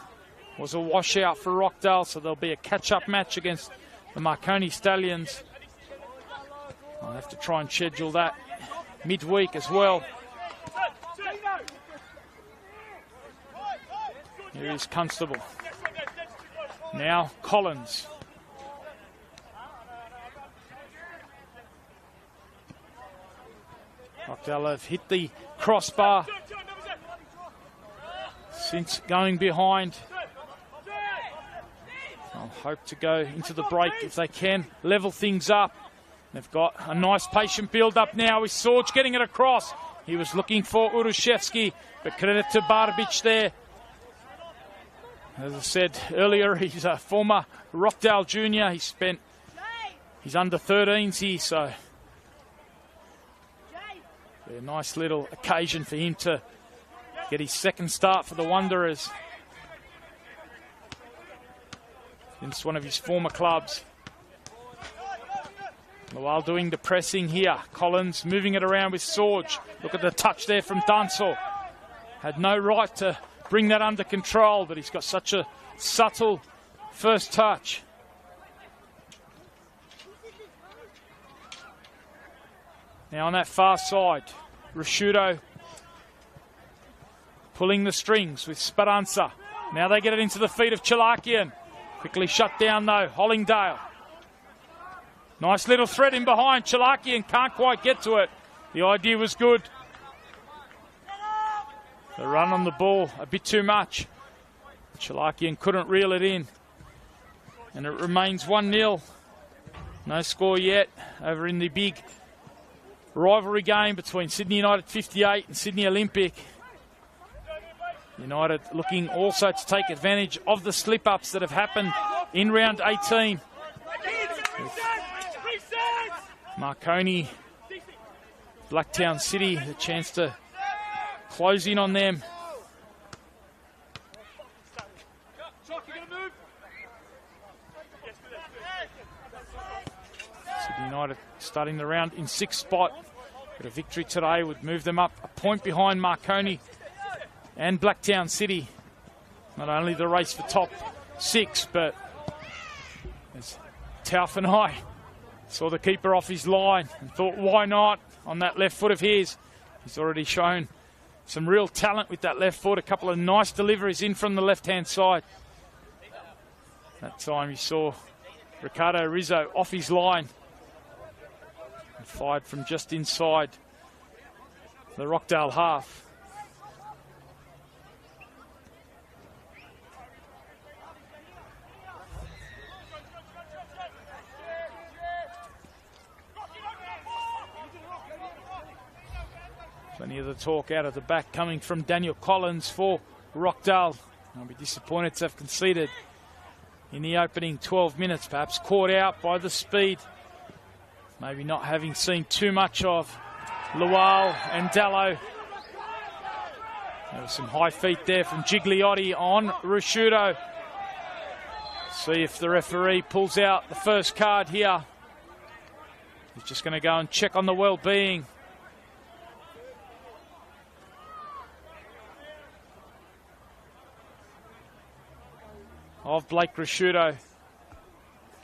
S1: was a washout for Rockdale, so there'll be a catch-up match against the Marconi Stallions. I'll have to try and schedule that midweek as well. Here is Constable. Now Collins. Rockdale have hit the crossbar since going behind. I'll hope to go into the break if they can level things up. They've got a nice patient build-up now with Sorge getting it across. He was looking for Urushevsky, but credit to Barbic there. As I said earlier, he's a former Rockdale junior. He spent his under-13s here, so a nice little occasion for him to get his second start for the Wanderers against one of his former clubs. While doing the pressing here, Collins moving it around with Sorge. Look at the touch there from Dunsel. Had no right to bring that under control, but he's got such a subtle first touch. Now on that far side, Rashudo pulling the strings with Speranza. Now they get it into the feet of Chalakian. Quickly shut down though, Hollingdale. Nice little thread in behind. Chalakian can't quite get to it. The idea was good. The run on the ball a bit too much. Chalakian couldn't reel it in. And it remains 1-0. No score yet over in the big rivalry game between Sydney United 58 and Sydney Olympic. United looking also to take advantage of the slip-ups that have happened in round 18. Marconi, Blacktown City, the chance to close in on them. Sydney United starting the round in 6th spot. But a victory today would move them up a point behind Marconi and Blacktown City. Not only the race for top 6, but as Tauf and I saw the keeper off his line and thought, why not, on that left foot of his. He's already shown some real talent with that left foot. A couple of nice deliveries in from the left-hand side. That time you saw Ricardo Rizzo off his line and fired from just inside the Rockdale half. Plenty of the talk out of the back coming from Daniel Collins for Rockdale. I'll be disappointed to have conceded in the opening 12 minutes, perhaps caught out by the speed. Maybe not having seen too much of Lual and Dallo. There were some high feet there from Gigliotti on Rashudo. See if the referee pulls out the first card here. He's just going to go and check on the well-being of Blake Rashudo.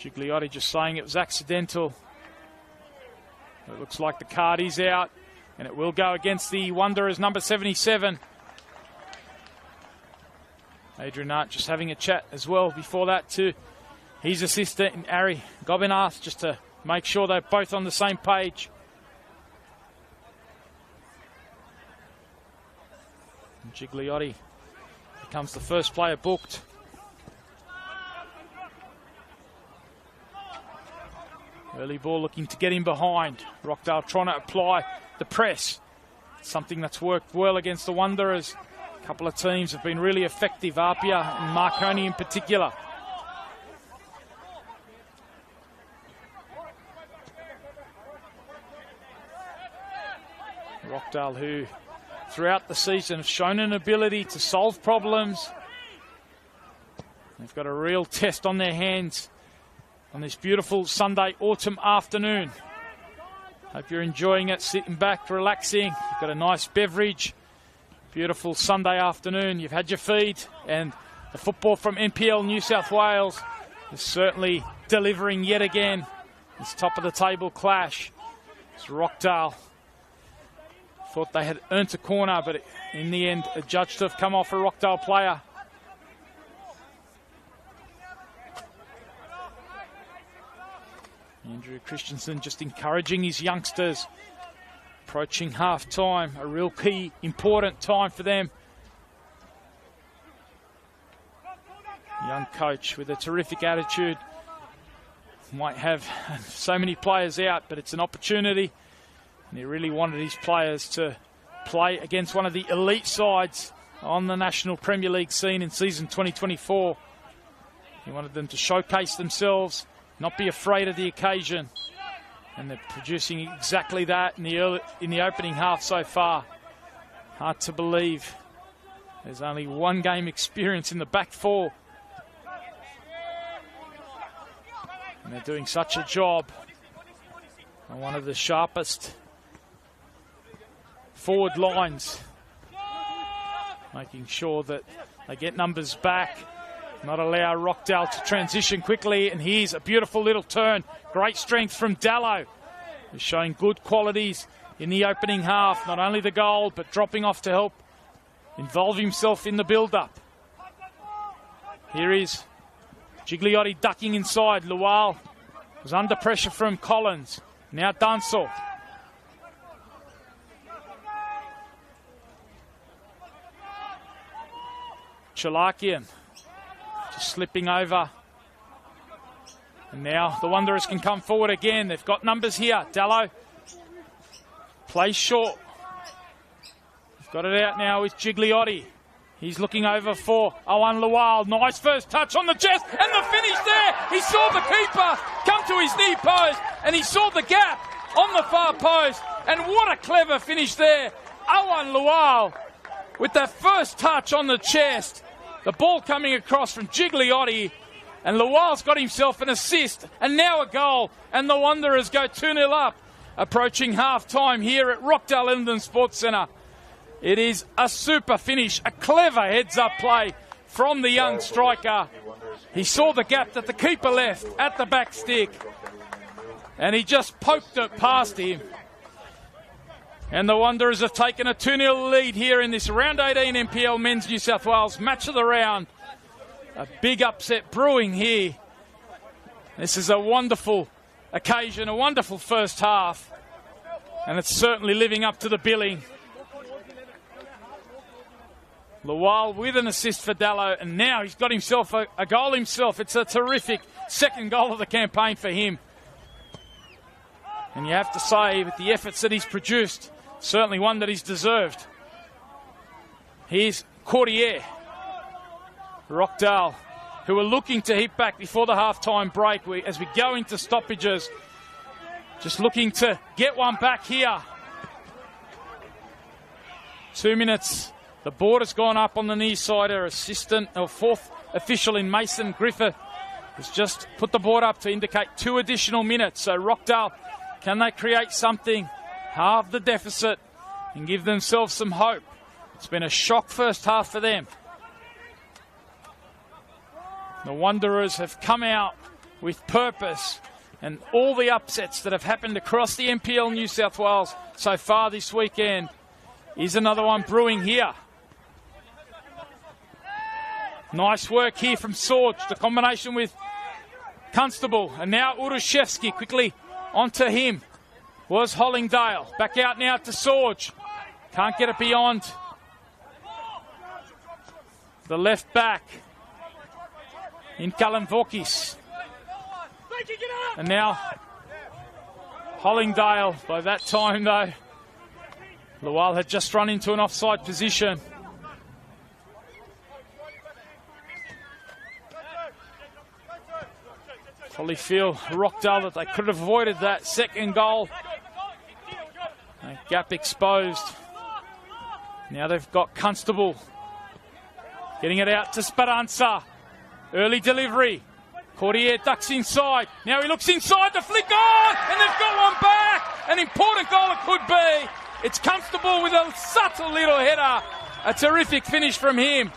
S1: Gigliotti just saying it was accidental. It looks like the card is out, and it will go against the Wanderers, number 77. Adrian Hart just having a chat as well before that to his assistant, Ari Gobinath, just to make sure they're both on the same page. And Gigliotti becomes the first player booked. Early ball looking to get in behind. Rockdale trying to apply the press. Something that's worked well against the Wanderers. A couple of teams have been really effective, Apia and Marconi in particular. Rockdale, who throughout the season have shown an ability to solve problems. They've got a real test on their hands on this beautiful Sunday autumn afternoon. Hope you're enjoying it, sitting back, relaxing. You've got a nice beverage. Beautiful Sunday afternoon. You've had your feed, and the football from NPL New South Wales is certainly delivering yet again. This top of the table clash. It's Rockdale. Thought they had earned a corner, but in the end, adjudged to have come off a Rockdale player. Andrew Christensen just encouraging his youngsters. Approaching half-time, a real key, important time for them. Young coach with a terrific attitude. Might have so many players out, but it's an opportunity. And he really wanted his players to play against one of the elite sides on the National Premier League scene in season 2024. He wanted them to showcase themselves, not be afraid of the occasion, and they're producing exactly that in the opening half so far. Hard to believe there's only one game experience in the back four, and they're doing such a job on one of the sharpest forward lines, making sure that they get numbers back, not allow Rockdale to transition quickly. And here's a beautiful little turn. Great strength from Dallo. He's showing good qualities in the opening half. Not only the goal, but dropping off to help involve himself in the build-up. Here is Gigliotti ducking inside. Lual was under pressure from Collins. Now Dunsall. Chalakian just slipping over. And now the Wanderers can come forward again. They've got numbers here. Dallo plays short. They've got it out now with Gigliotti. He's looking over for Owen Lual. Nice first touch on the chest and the finish there. He saw the keeper come to his knee post and he saw the gap on the far post. And what a clever finish there. Owen Lual with that first touch on the chest. The ball coming across from Gigliotti, and Lual's got himself an assist and now a goal, and the Wanderers go 2-0 up, approaching half-time here at Rockdale Ilinden Sports Centre. It is a super finish, a clever heads-up play from the young striker. He saw the gap that the keeper left at the back stick, and he just poked it past him. And the Wanderers have taken a 2-0 lead here in this round 18 NPL Men's New South Wales match of the round. A big upset brewing here. This is a wonderful occasion, a wonderful first half. And it's certainly living up to the billing. Lual with an assist for Dallo, and now he's got himself a goal himself. It's a terrific second goal of the campaign for him. And you have to say, with the efforts that he's produced, certainly one that he's deserved. Here's Courtier. Rockdale, who are looking to hit back before the half-time break as we go into stoppages. Just looking to get one back here. 2 minutes. The board has gone up on the near side. Our fourth official in Mason Griffith has just put the board up to indicate 2 additional minutes. So Rockdale, can they create something, halve the deficit, and give themselves some hope? It's been a shock first half for them. The Wanderers have come out with purpose, and all the upsets that have happened across the NPL New South Wales so far this weekend is another one brewing here. Nice work here from Sorge, the combination with Constable, and now Urushevsky quickly onto him. Was Hollingdale. Back out now to Sorge. Can't get it beyond the left back in Kalanvokis. And now Hollingdale. By that time, though, Lual had just run into an offside position. Probably feel Rockdale that they could have avoided that second goal. Gap exposed. Now they've got Constable getting it out to Speranza. Early delivery. Courtier ducks inside. Now he looks inside, the flick on, and they've got one back. An important goal it could be. It's Constable with a subtle little header. A terrific finish from him.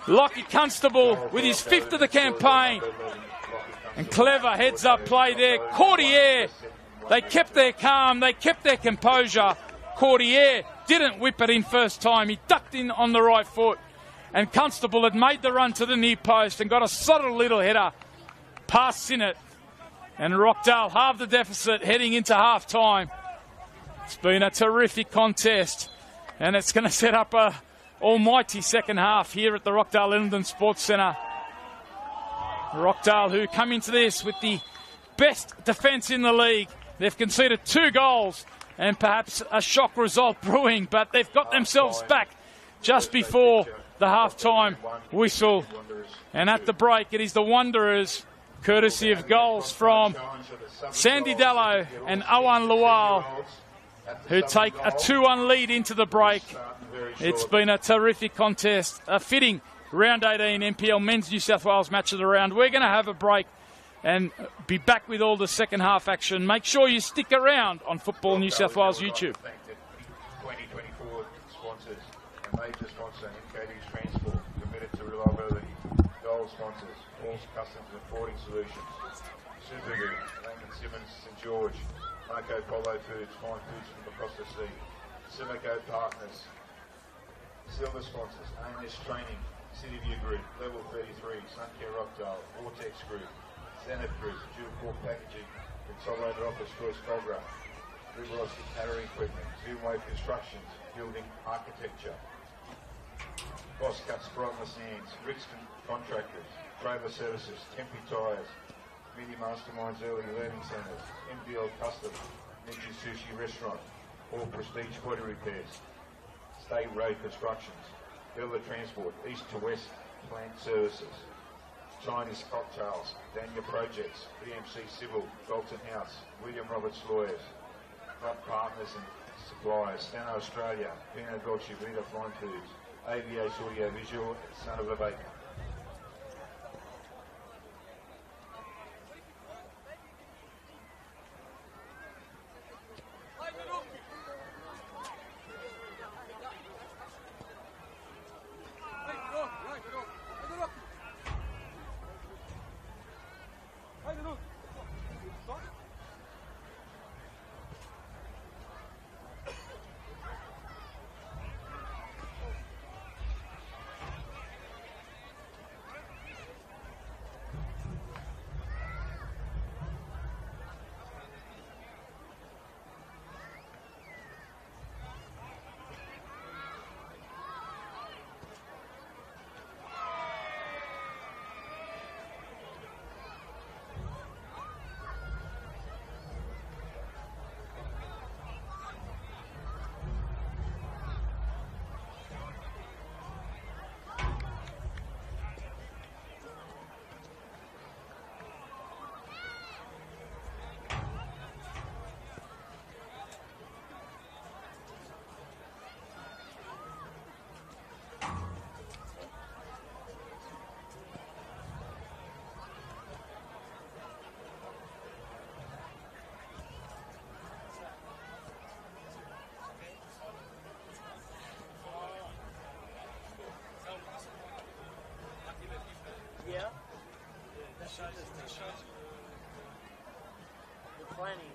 S1: Lockie Constable with his 5th of the campaign. And clever heads-up play there. Courtier, they kept their calm, they kept their composure. Courtier didn't whip it in first time. He ducked in on the right foot. And Constable had made the run to the near post and got a subtle little header past Sinnott. And Rockdale halved the deficit heading into half-time. It's been a terrific contest. And it's going to set up a almighty second half here at the Rockdale Ilinden Sports Centre. Rockdale, who come into this with the best defence in the league. They've conceded 2 goals and perhaps a shock result brewing, but they've got themselves back just before the half-time whistle. And at the break, it is the Wanderers, courtesy of goals from Sandy Dallo and Owen Lual, who take a 2-1 lead into the break. It's been a terrific contest, a fitting Round 18 NPL Men's New South Wales match of the round. We're going to have a break and be back with all the second half action. Make sure you stick around on Football New South Wales YouTube.
S2: 2024 sponsors, a major sponsor, NKD's Transport, committed to reliability. Gold sponsors, All's Customs and Forwarding Solutions, Supergood, Langman Simmons, St George, Marco Polo Foods, fine foods from across the sea. Silico Partners. Silver sponsors, AMS Training, Cityview Group, Level 33, Suncare Rockdale, Vortex Group, Zenith Group, Dual Core Packaging, Consolidated Office Choice Cogra, Riverostic Catering Equipment, Zoomwave Constructions, Building Architecture, Boss Cuts Brighton Sands, Rixton Contractors, Trailer Services, Tempe Tyres, Mini Masterminds Early Learning Centres, NPL Custom, Ninja Sushi Restaurant, All Prestige Body Repairs, State Road Constructions, Builder Transport, East to West Plant Services, Chinese Cocktails, Daniel Projects, BMC Civil, Dalton House, William Roberts Lawyers, Club Partners and Suppliers, Stano Australia, Pino Dolce Vita Fine Foods, AVA's Audio Visual, Son of a Baker.
S3: Yeah. The planning.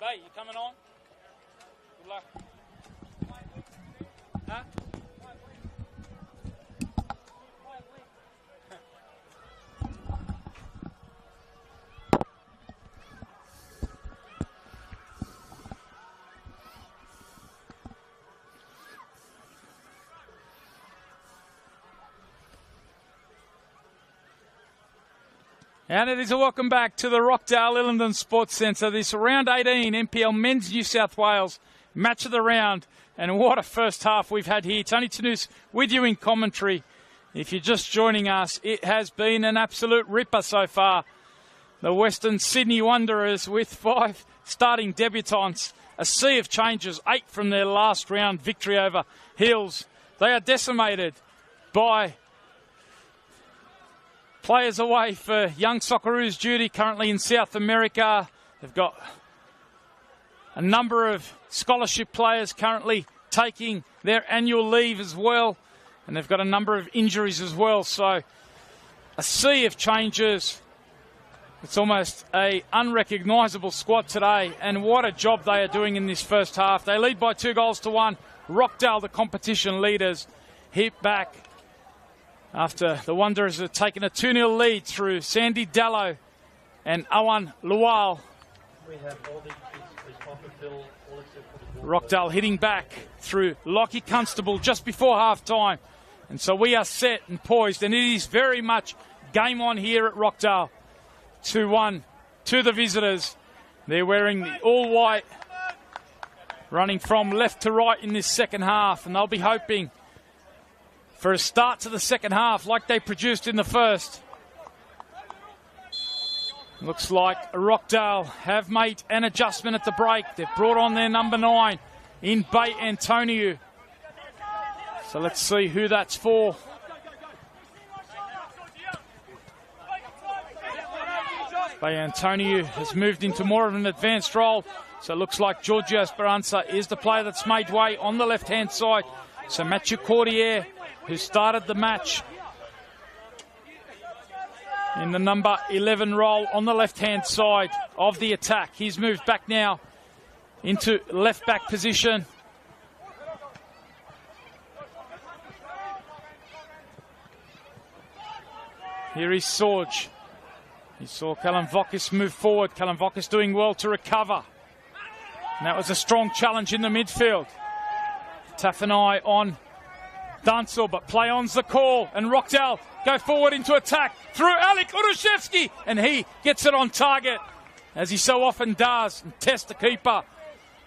S1: Bay, you coming on? Good luck. Huh? And it is a welcome back to the Rockdale Ilinden Sports Centre. This round 18 NPL Men's New South Wales match of the round. And what a first half we've had here. Tony Tanous with you in commentary. If you're just joining us, it has been an absolute ripper so far. The Western Sydney Wanderers with 5 starting debutants. A sea of changes, 8 from their last round victory over Hills. They are decimated by players away for young Socceroos duty currently in South America. They've got a number of scholarship players currently taking their annual leave as well. And they've got a number of injuries as well. So a sea of changes. It's almost an unrecognisable squad today. And what a job they are doing in this first half. They lead by 2-1. Rockdale, the competition leaders, hit back after the Wanderers have taken a 2-0 lead through Sandy Dallow and Awan Lual. Rockdale hitting back through Lockie Constable just before half-time. And so we are set and poised, and it is very much game on here at Rockdale. 2-1 to the visitors. They're wearing the all-white, running from left to right in this second half, and they'll be hoping for a start to the second half like they produced in the first. Looks like Rockdale have made an adjustment at the break. They've brought on their number 9 in Bay Antonio. So let's see who that's for. Bay Antonio has moved into more of an advanced role. So it looks like Giorgio Esperanza is the player that's made way on the left-hand side. So Mathieu Cordier, who started the match in the number 11 role on the left-hand side of the attack. He's moved back now into left-back position. Here is Sorge. He saw Callum Vokis move forward. Callum Vokis doing well to recover. And that was a strong challenge in the midfield. Taffanai on Dancel, but play on's the call. And Rockdale go forward into attack through Alek Urushevsky. And he gets it on target, as he so often does. And test the keeper,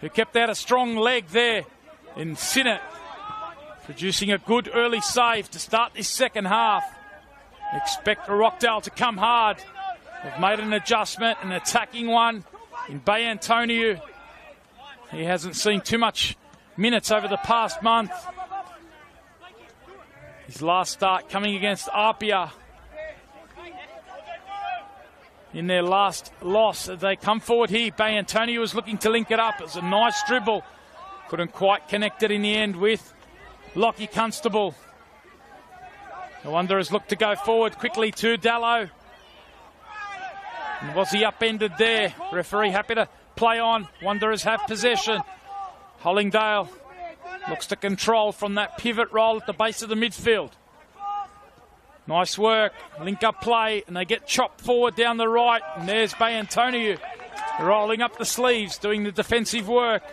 S1: who kept out a strong leg there in Sinnott, producing a good early save to start this second half. Expect Rockdale to come hard. They've made an adjustment, an attacking one in Bay Antonio. He hasn't seen too much minutes over the past month. His last start coming against Apia in their last loss. They come forward here. Bay Antonio was looking to link it up. It was a nice dribble. Couldn't quite connect it in the end with Lockie Constable. The Wanderers look to go forward quickly to Dallow. And was he upended there? Referee happy to play on. Wanderers have possession. Hollingdale looks to control from that pivot role at the base of the midfield. Nice work. Link up play, and they get chopped forward down the right. And there's Bay Antonio rolling up the sleeves, doing the defensive work.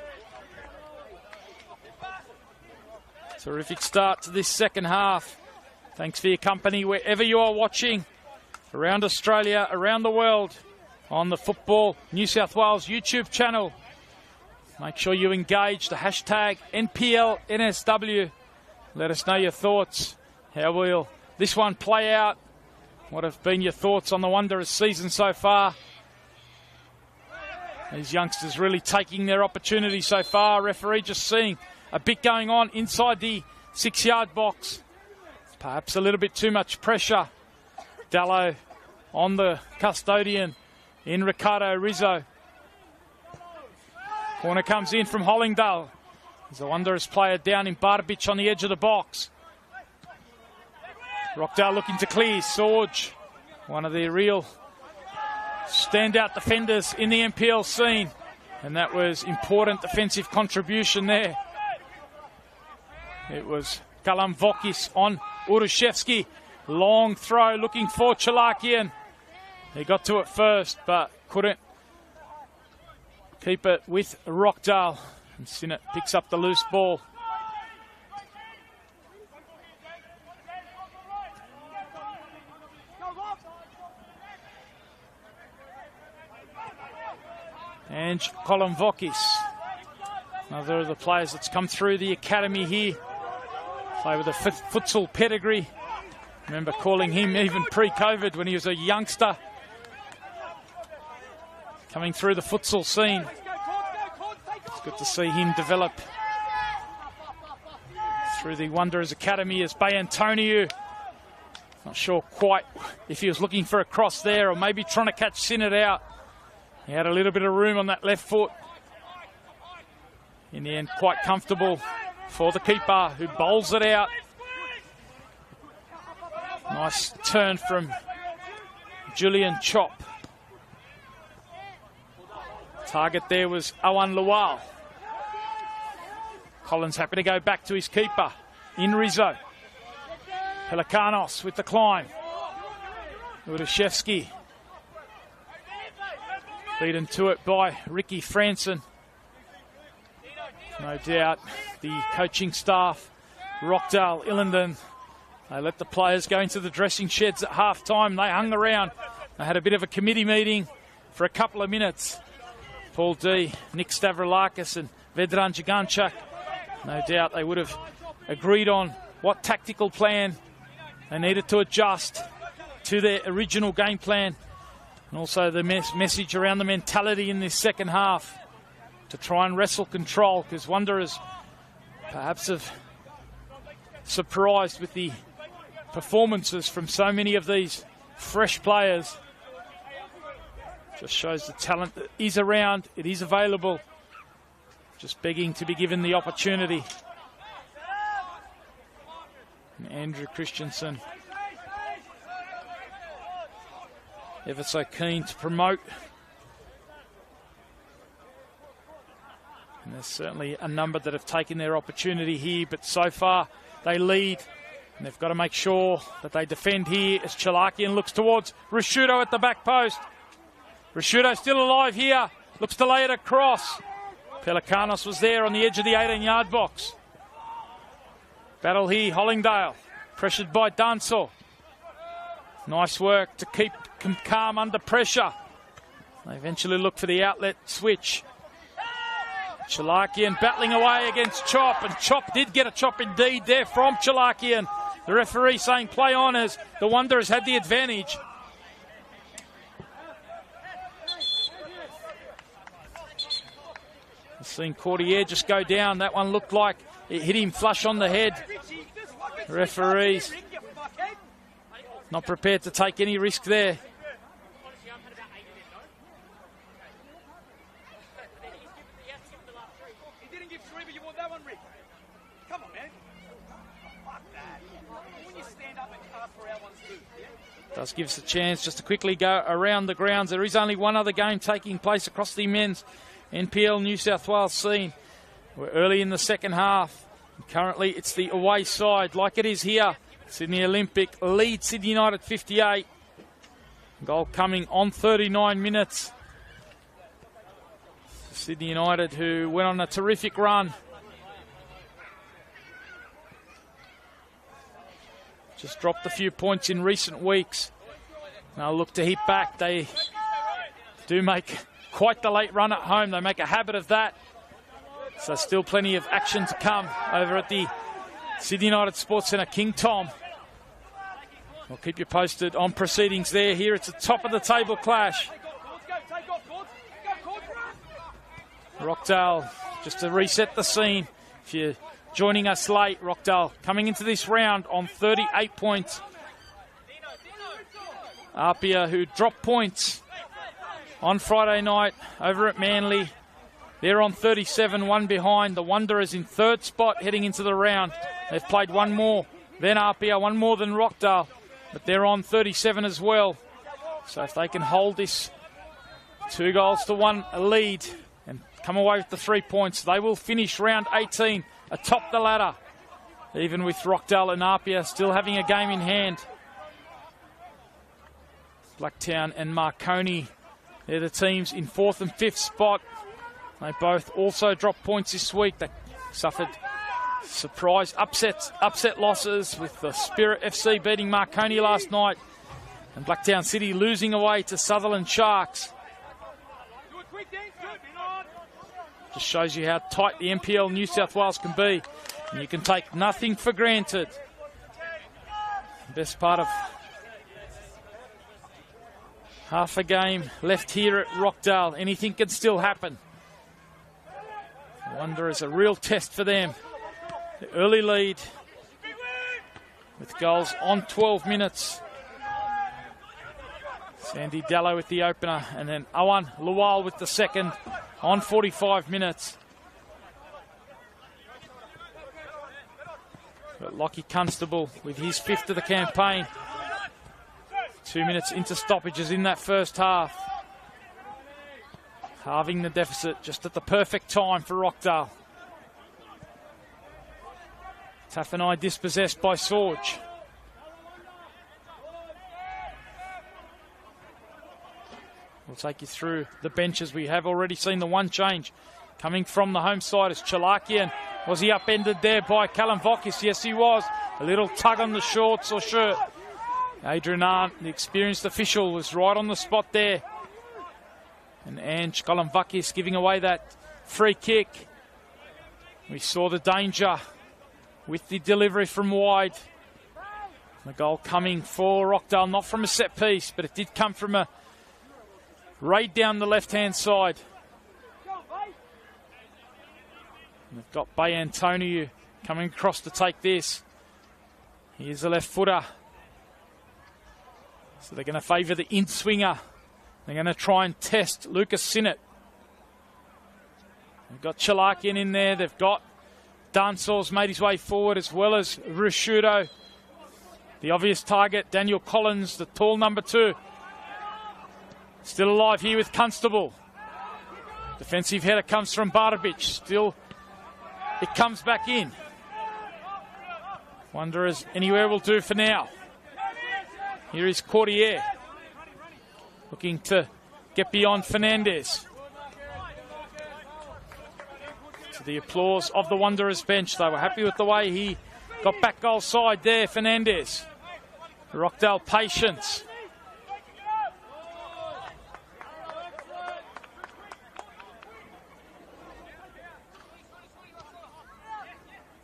S1: Terrific start to this second half. Thanks for your company wherever you are watching, around Australia, around the world, on the Football New South Wales YouTube channel. Make sure you engage the hashtag NPL NSW. Let us know your thoughts. How will this one play out? What have been your thoughts on the Wanderers season so far? These youngsters really taking their opportunity so far. Referee just seeing a bit going on inside the 6-yard box. Perhaps a little bit too much pressure. Dallow on the custodian in Ricardo Rizzo. Corner comes in from Hollingdale. There's a Wanderers player down in Barbic on the edge of the box. Rockdale looking to clear. Sorge, one of their real standout defenders in the NPL scene. And that was important defensive contribution there. It was Kalamvokis on Urushevsky. Long throw looking for Chalakian. He got to it first, but couldn't keep it with Rockdale. And Sinnott picks up the loose ball. And Kalamvokis, another of the players that's come through the academy here. Play with a futsal pedigree. Remember calling him even pre-COVID when he was a youngster. Coming through the futsal scene. It's good to see him develop through the Wanderers Academy as Bay Antonio. Not sure quite if he was looking for a cross there or maybe trying to catch Sinnott out. He had a little bit of room on that left foot. In the end, quite comfortable for the keeper who bowls it out. Nice turn from Julian Chop. Target there was Awan Lual. Collins happy to go back to his keeper in Rizzo. Pelikanos with the climb. Urushevsky. Beaten to it by Ricky Franson. No doubt the coaching staff, Rockdale Ilinden, they let the players go into the dressing sheds at half-time. They hung around. They had a bit of a committee meeting for a couple of minutes. Paul D, Nick Stavroulakis and Vedran Jaganchuk. No doubt they would have agreed on what tactical plan they needed to adjust to their original game plan. And also the message around the mentality in this second half to try and wrestle control, because Wanderers perhaps have surprised with the performances from so many of these fresh players. Just shows the talent that is around, it is available. Just begging to be given the opportunity. And Andrew Christensen, ever so keen to promote. And there's certainly a number that have taken their opportunity here, but so far they lead. And they've got to make sure that they defend here as Chalakian looks towards Rashudo at the back post. Rashudo still alive here, looks to lay it across. Pelikanos was there on the edge of the 18-yard box. Battle here, Hollingdale, pressured by Danso. Nice work to keep calm under pressure. They eventually look for the outlet switch. Chalakian battling away against Chop, and Chop did get a chop indeed there from Chalakian. The referee saying play on as the Wanderers had the advantage. We've seen Cordier just go down. That one looked like it hit him flush on the head. The referees not prepared to take any risk there. Does give us a chance just to quickly go around the grounds. There is only one other game taking place across the men's NPL New South Wales scene. We're early in the second half. Currently it's the away side, like it is here. Sydney Olympic lead Sydney United 58. Goal coming on 39 minutes. Sydney United, who went on a terrific run. Just dropped a few points in recent weeks. Now look to hit back. They do make quite the late run at home. They make a habit of that. So still plenty of action to come over at the Sydney United Sports Centre, King Tom. We'll keep you posted on proceedings there. Here it's a top of the table clash. Rockdale, just to reset the scene, if you're joining us late, Rockdale coming into this round on 38 points. Apia, who dropped points on Friday night over at Manly. They're on 37, one behind. The Wanderers in third spot heading into the round. They've played one more than Apia, one more than Rockdale, but they're on 37 as well. So if they can hold this 2-1 lead and come away with the 3 points. They will finish round 18 atop the ladder, even with Rockdale and Apia still having a game in hand. Blacktown and Marconi, they're the teams in 4th and 5th spot. They both also dropped points this week. They suffered surprise upset losses, with the Spirit FC beating Marconi last night and Blacktown City losing away to Sutherland Sharks. Just shows you how tight the NPL New South Wales can be, and you can take nothing for granted. The best part of half a game left here at Rockdale. Anything can still happen. Wanderers a real test for them. The early lead with goals on 12 minutes. Sandy Dallo with the opener, and then Owen Lual with the second on 45 minutes. But Lockie Constable with his 5th of the campaign. 2 minutes into stoppages in that first half. Halving the deficit just at the perfect time for Rockdale. Taffanai dispossessed by Sorge. We'll take you through the benches. We have already seen the one change coming from the home side as Chalakian. Was he upended there by Callum Vokis? Yes, he was. A little tug on the shorts or shirt. Adrian Arndt, the experienced official, was right on the spot there. And Ange Kalamvakis giving away that free kick. We saw the danger with the delivery from wide. The goal coming for Rockdale, not from a set piece, but it did come from a raid down the left-hand side. And they've got Bay Antonio coming across to take this. Here's the left footer. So they're going to favour the in-swinger. They're going to try and test Lucas Sinnott. They've got Chalakian in there. They've got Dansor's made his way forward, as well as Rishudo. The obvious target, Daniel Collins, the tall number 2. Still alive here with Constable. Defensive header comes from Bartovic. Still, it comes back in. Wanderers anywhere will do for now. Here is Cordier, looking to get beyond Fernandez. To the applause of the Wanderers bench. They were happy with the way he got back goal side there, Fernandez. Rockdale patience.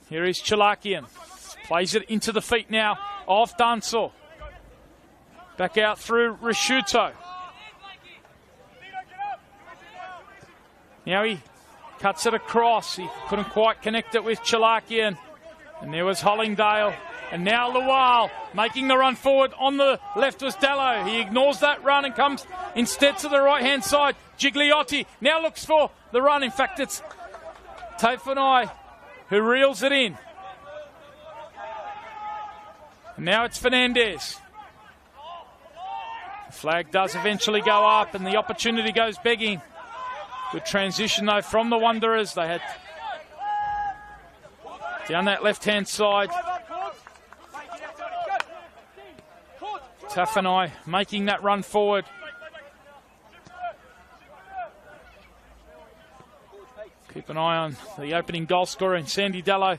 S1: Here is Chalakian. Plays it into the feet now of Dansor. Back out through Rishuto. Now he cuts it across. He couldn't quite connect it with Chalakian. And there was Hollingdale. And now Lual making the run forward. On the left was Dallo. He ignores that run and comes instead to the right-hand side. Gigliotti now looks for the run. In fact, it's Taifunai who reels it in. And now it's Fernandez. The flag does eventually go up and the opportunity goes begging. Good transition though from the Wanderers. They had down that left-hand side. Taffanai making that run forward. Keep an eye on the opening goal scorer in Sandy Dallo.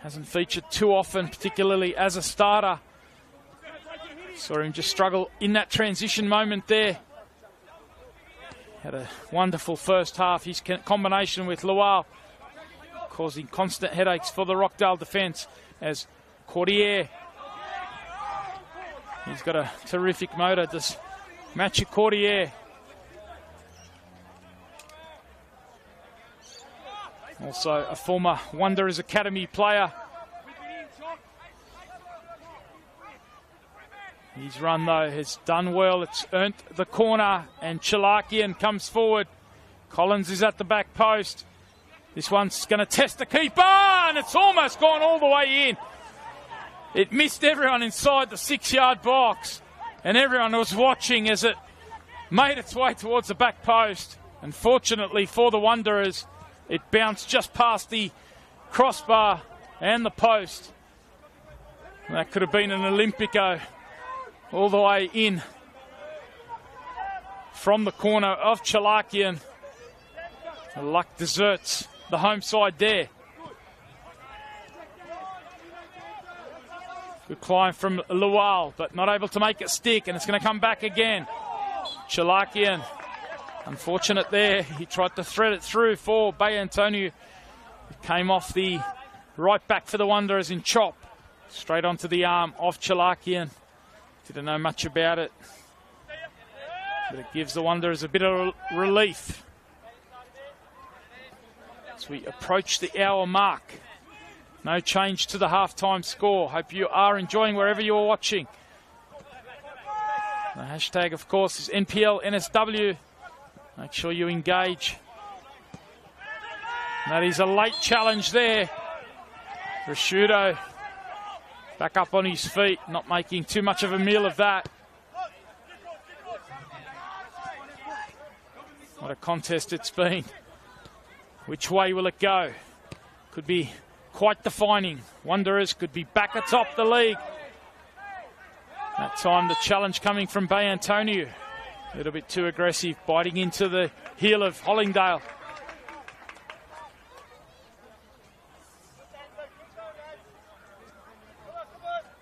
S1: Hasn't featured too often, particularly as a starter. Saw him just struggle in that transition moment there. Had a wonderful first half. His combination with Lual causing constant headaches for the Rockdale defence as Cordier. He's got a terrific motor. Just match your Cordier. Also a former Wanderers Academy player. His run, though, has done well. It's earned the corner, and Chalakian comes forward. Collins is at the back post. This one's going to test the keeper, and it's almost gone all the way in. It missed everyone inside the 6-yard box, and everyone was watching as it made its way towards the back post. Unfortunately for the Wanderers, it bounced just past the crossbar and the post. And that could have been an Olympico all the way in from the corner of Chalakian. Luck deserts the home side there. Good climb from Lual, but not able to make it stick, and it's going to come back again. Chalakian, unfortunate there. He tried to thread it through for Bay Antonio. It came off the right back for the Wanderers in chop. Straight onto the arm of Chalakian. Didn't know much about it, but it gives the Wanderers a bit of relief as we approach the hour mark. No change to the halftime score. Hope you are enjoying wherever you're watching. The hashtag, of course, is NPL NSW. Make sure you engage. That is a late challenge there. Rashudo back up on his feet, not making too much of a meal of that. What a contest it's been. Which way will it go? Could be quite defining. Wanderers could be back atop the league. That time the challenge coming from Bay Antonio. A little bit too aggressive, biting into the heel of Hollingdale.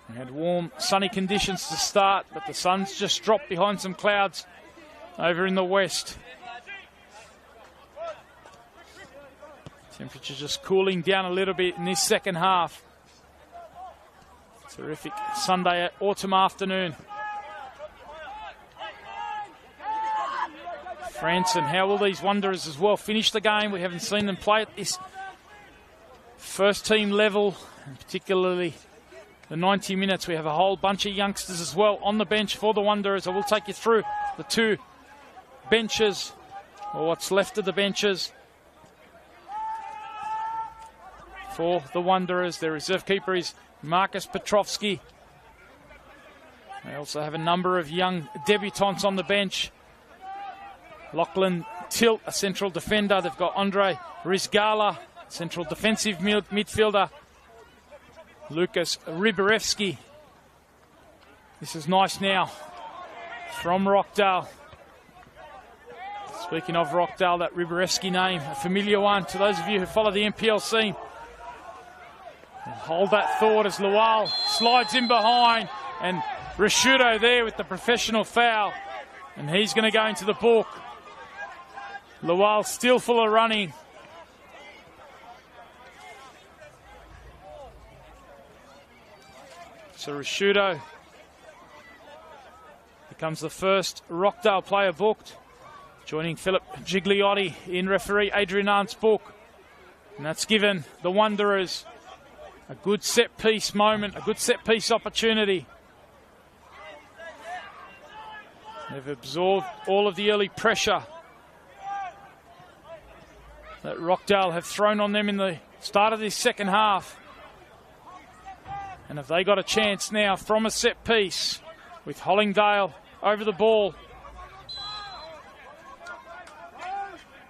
S1: We had warm, sunny conditions to start, but the sun's just dropped behind some clouds over in the west. Temperature just cooling down a little bit in this second half. Terrific Sunday autumn afternoon. Franson, how will these Wanderers as well finish the game? We haven't seen them play at this first team level, and particularly the 90 minutes. We have a whole bunch of youngsters as well on the bench for the Wanderers. I will take you through the two benches, or what's left of the benches for the Wanderers. Their reserve keeper is Marcus Petrovski. They also have a number of young debutants on the bench. Lachlan Tilt, a central defender. They've got Andre Rizgala, central defensive midfielder. Lucas Riberevsky. This is nice now from Rockdale. Speaking of Rockdale, that Riberevsky name, a familiar one to those of you who follow the NPL scene. And hold that thought as Lual slides in behind, and Rashudo there with the professional foul, and he's going to go into the book. Lual still full of running. So Rashudo becomes the first Rockdale player booked, joining Philip Gigliotti in referee Adrian Arndt's book. And that's given the Wanderers a good set-piece moment, a good set-piece opportunity. They've absorbed all of the early pressure that Rockdale have thrown on them in the start of this second half. And have they got a chance now from a set piece with Hollingdale over the ball?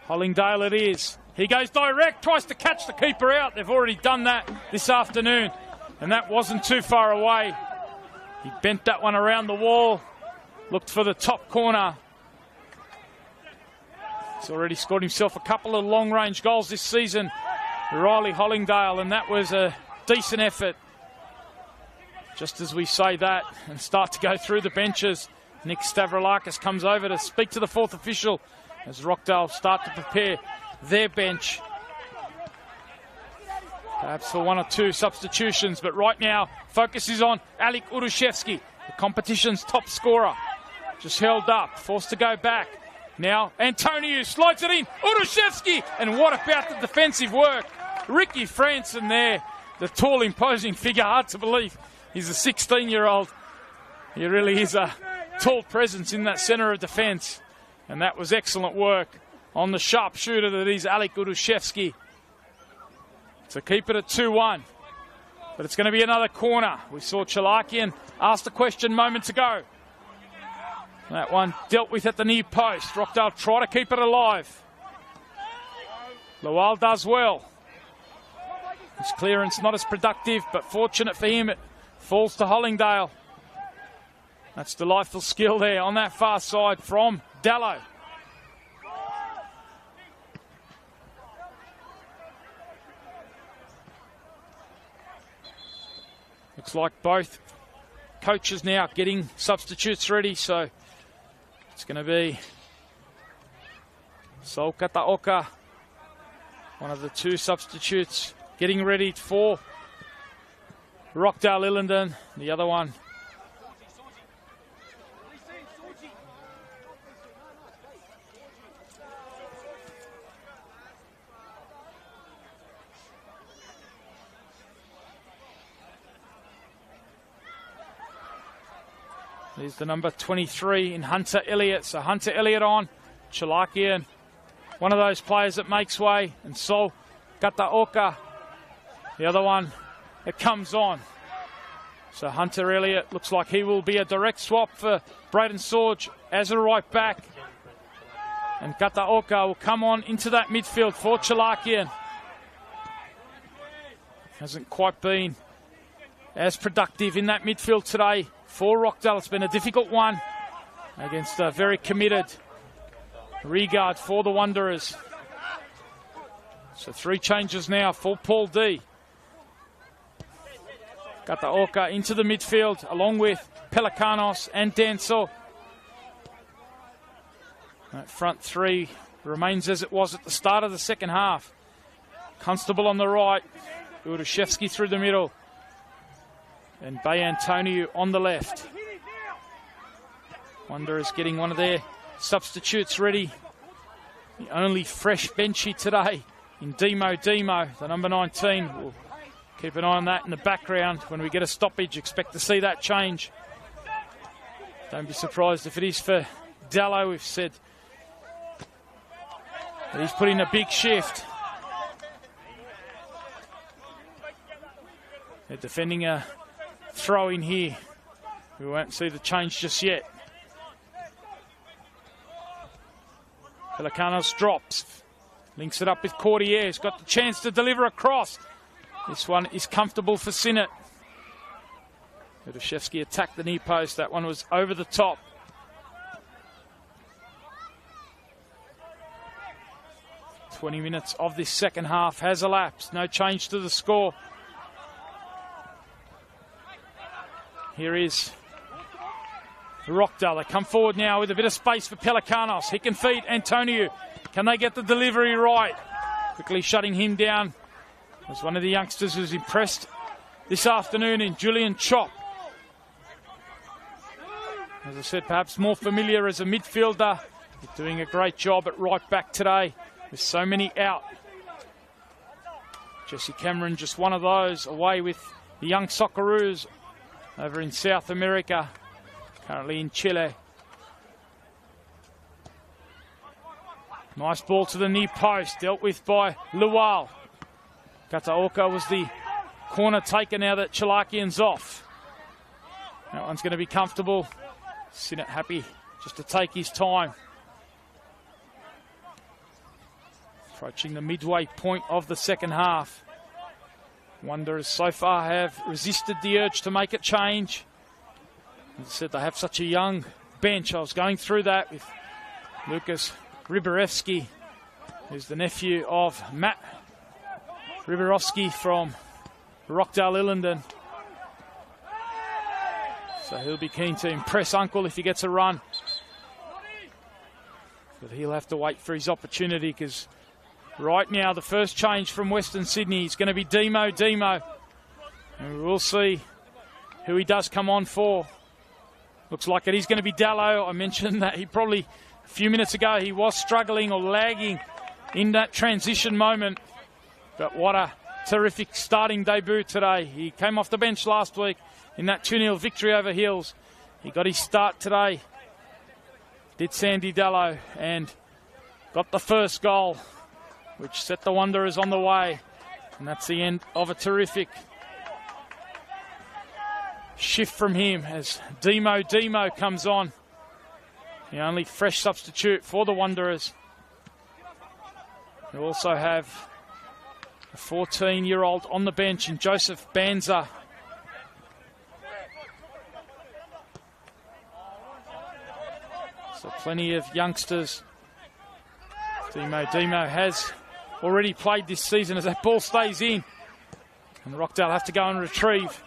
S1: Hollingdale it is. He goes direct, tries to catch the keeper out. They've already done that this afternoon, and that wasn't too far away. He bent that one around the wall, looked for the top corner. He's already scored himself a couple of long-range goals this season, Riley Hollingdale, and that was a decent effort. Just as we say that and start to go through the benches, Nick Stavroulakis comes over to speak to the fourth official as Rockdale start to prepare their bench. Perhaps for one or two substitutions, but right now focus is on Alek Urushevsky, the competition's top scorer. Just held up, forced to go back. Now Antonio slides it in, Urushevsky, and what about the defensive work? Ricky Franson there, the tall, imposing figure, hard to believe. He's a 16-year-old. He really is a tall presence in that centre of defence. And that was excellent work on the sharpshooter that is Alek Urushevsky. To keep it at 2-1. But it's going to be another corner. We saw Chalakian ask the question moments ago. That one dealt with at the near post. Rockdale try to keep it alive. Lowell does well. His clearance not as productive, but fortunate for him, it falls to Hollingdale. That's delightful skill there on that far side from Dallow. Looks like both coaches now getting substitutes ready, so it's going to be Sol Kataoka, one of the two substitutes, getting ready for Rockdale Ilinden. The other one, there's the number 23 in Hunter Elliott. So Hunter Elliott on, Chalakian, one of those players that makes way, and Sol Kataoka, the other one that comes on. So Hunter Elliott looks like he will be a direct swap for Braden Sorge as a right back. And Kataoka will come on into that midfield for Chalakian. Hasn't quite been as productive in that midfield today for Rockdale. It's been a difficult one against a very committed Regard for the Wanderers. So 3 changes now for Paul D. Kataoka into the midfield along with Pelikanos and Danso. That front 3 remains as it was at the start of the second half. Constable on the right, Urushevsky through the middle, and Bay Antonio on the left. Wanderers getting one of their substitutes ready. The only fresh benchy today in Demo, the number 19. We'll keep an eye on that in the background. When we get a stoppage, expect to see that change. Don't be surprised if it is for Dallow. We've said that he's put in a big shift. They're defending a throw in here. We won't see the change just yet. Pelikanos drops. Links it up with Cordier. He's got the chance to deliver across. This one is comfortable for Sinnott. Urushevsky attacked the near post. That one was over the top. "20 minutes of this second half has elapsed. No change to the score. Here is Rockdale. They come forward now with a bit of space for Pelikanos. He can feed Antonio. Can they get the delivery right? Quickly shutting him down was one of the youngsters who's impressed this afternoon in Julian Chop. As I said, perhaps more familiar as a midfielder. He's doing a great job at right back today with so many out. Jesse Cameron, just one of those, away with the young Socceroos over in South America, currently in Chile. Nice ball to the near post, dealt with by Lual. Kataoka was the corner taker now that Chalakian's off. That one's going to be comfortable. Sinnott happy just to take his time. Approaching the midway point of the second half. Wanderers so far have resisted the urge to make a change. As I said, they have such a young bench. I was going through that with Lucas Ryborewski, who's the nephew of Matt Ryborowski from Rockdale Ilinden. So he'll be keen to impress Uncle if he gets a run. But he'll have to wait for his opportunity, because right now the first change from Western Sydney is going to be Demo. And we'll see who he does come on for. Looks like it is going to be Dallow. I mentioned that he probably, a few minutes ago, he was struggling or lagging in that transition moment. But what a terrific starting debut today. He came off the bench last week in that 2-0 victory over Hills. He got his start today, did Sandy Dallow, and got the first goal, which set the Wanderers on the way. And that's the end of a terrific shift from him as Demo comes on. the only fresh substitute for the Wanderers. They also have a 14-year-old on the bench in Joseph Banza. So plenty of youngsters. Demo has already played this season as that ball stays in. And Rockdale have to go and retrieve.